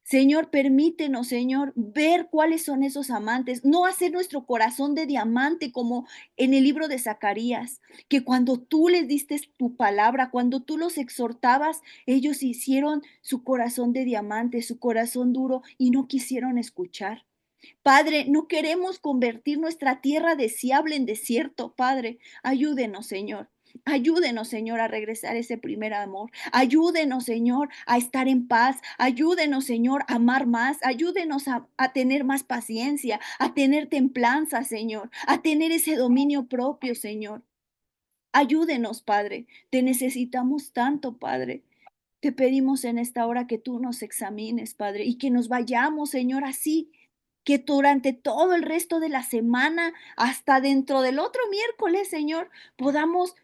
Señor, permítenos, Señor, ver cuáles son esos amantes, no hacer nuestro corazón de diamante como en el libro de Zacarías, que cuando tú les diste tu palabra, cuando tú los exhortabas, ellos hicieron su corazón de diamante, su corazón duro y no quisieron escuchar. Padre, no queremos convertir nuestra tierra deseable en desierto, Padre. Ayúdenos, Señor. Ayúdenos, Señor, a regresar a ese primer amor. Ayúdenos, Señor, a estar en paz. Ayúdenos, Señor, a amar más. Ayúdenos a tener más paciencia, a tener templanza, Señor, a tener ese dominio propio, Señor. Ayúdenos, Padre. Te necesitamos tanto, Padre. Te pedimos en esta hora que tú nos examines, Padre, y que nos vayamos, Señor, así que durante todo el resto de la semana, hasta dentro del otro miércoles, Señor, podamos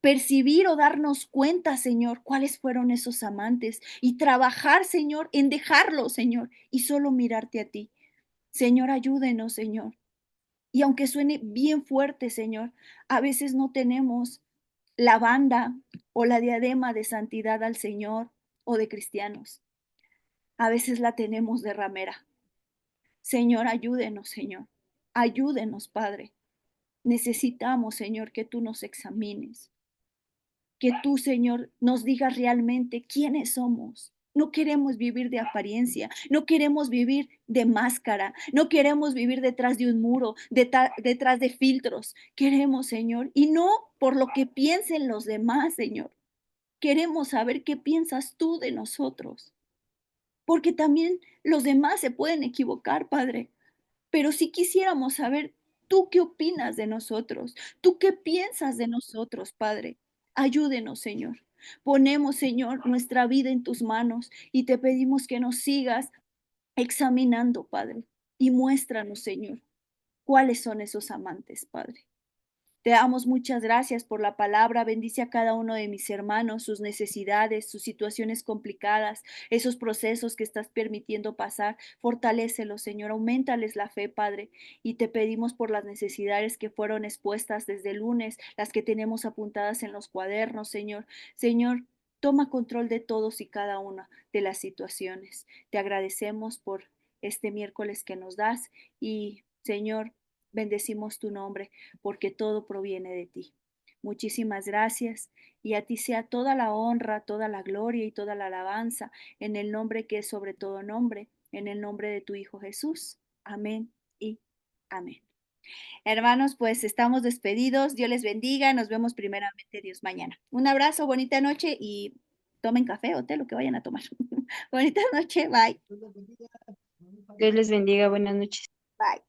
percibir o darnos cuenta, Señor, cuáles fueron esos amantes y trabajar, Señor, en dejarlo, Señor, y solo mirarte a ti. Señor, ayúdenos, Señor. Y aunque suene bien fuerte, Señor, a veces no tenemos la banda o la diadema de santidad al Señor o de cristianos. A veces la tenemos de ramera. Señor, ayúdenos, Señor. Ayúdenos, Padre. Necesitamos, Señor, que tú nos examines, que tú, Señor, nos digas realmente quiénes somos. No queremos vivir de apariencia, no queremos vivir de máscara, no queremos vivir detrás de un muro, detrás de filtros. Queremos, Señor, y no por lo que piensen los demás, Señor. Queremos saber qué piensas tú de nosotros, porque también los demás se pueden equivocar, Padre. Pero si quisiéramos saber, ¿tú qué opinas de nosotros? ¿Tú qué piensas de nosotros, Padre? Ayúdenos, Señor. Ponemos, Señor, nuestra vida en tus manos y te pedimos que nos sigas examinando, Padre, y muéstranos, Señor, cuáles son esos amantes, Padre. Te damos muchas gracias por la palabra. Bendice a cada uno de mis hermanos, sus necesidades, sus situaciones complicadas, esos procesos que estás permitiendo pasar. Fortalécelos, Señor. Aumentales la fe, Padre. Y te pedimos por las necesidades que fueron expuestas desde el lunes, las que tenemos apuntadas en los cuadernos, Señor. Señor, toma control de todos y cada una de las situaciones. Te agradecemos por este miércoles que nos das y, Señor, bendecimos tu nombre porque todo proviene de ti. Muchísimas gracias y a ti sea toda la honra, toda la gloria y toda la alabanza en el nombre que es sobre todo nombre, en el nombre de tu Hijo Jesús. Amén y amén. Hermanos, pues estamos despedidos. Dios les bendiga. Nos vemos primeramente Dios mañana. Un abrazo, bonita noche y tomen café o té, lo que vayan a tomar. Bonita noche. Bye. Dios les bendiga, buenas noches. Bye.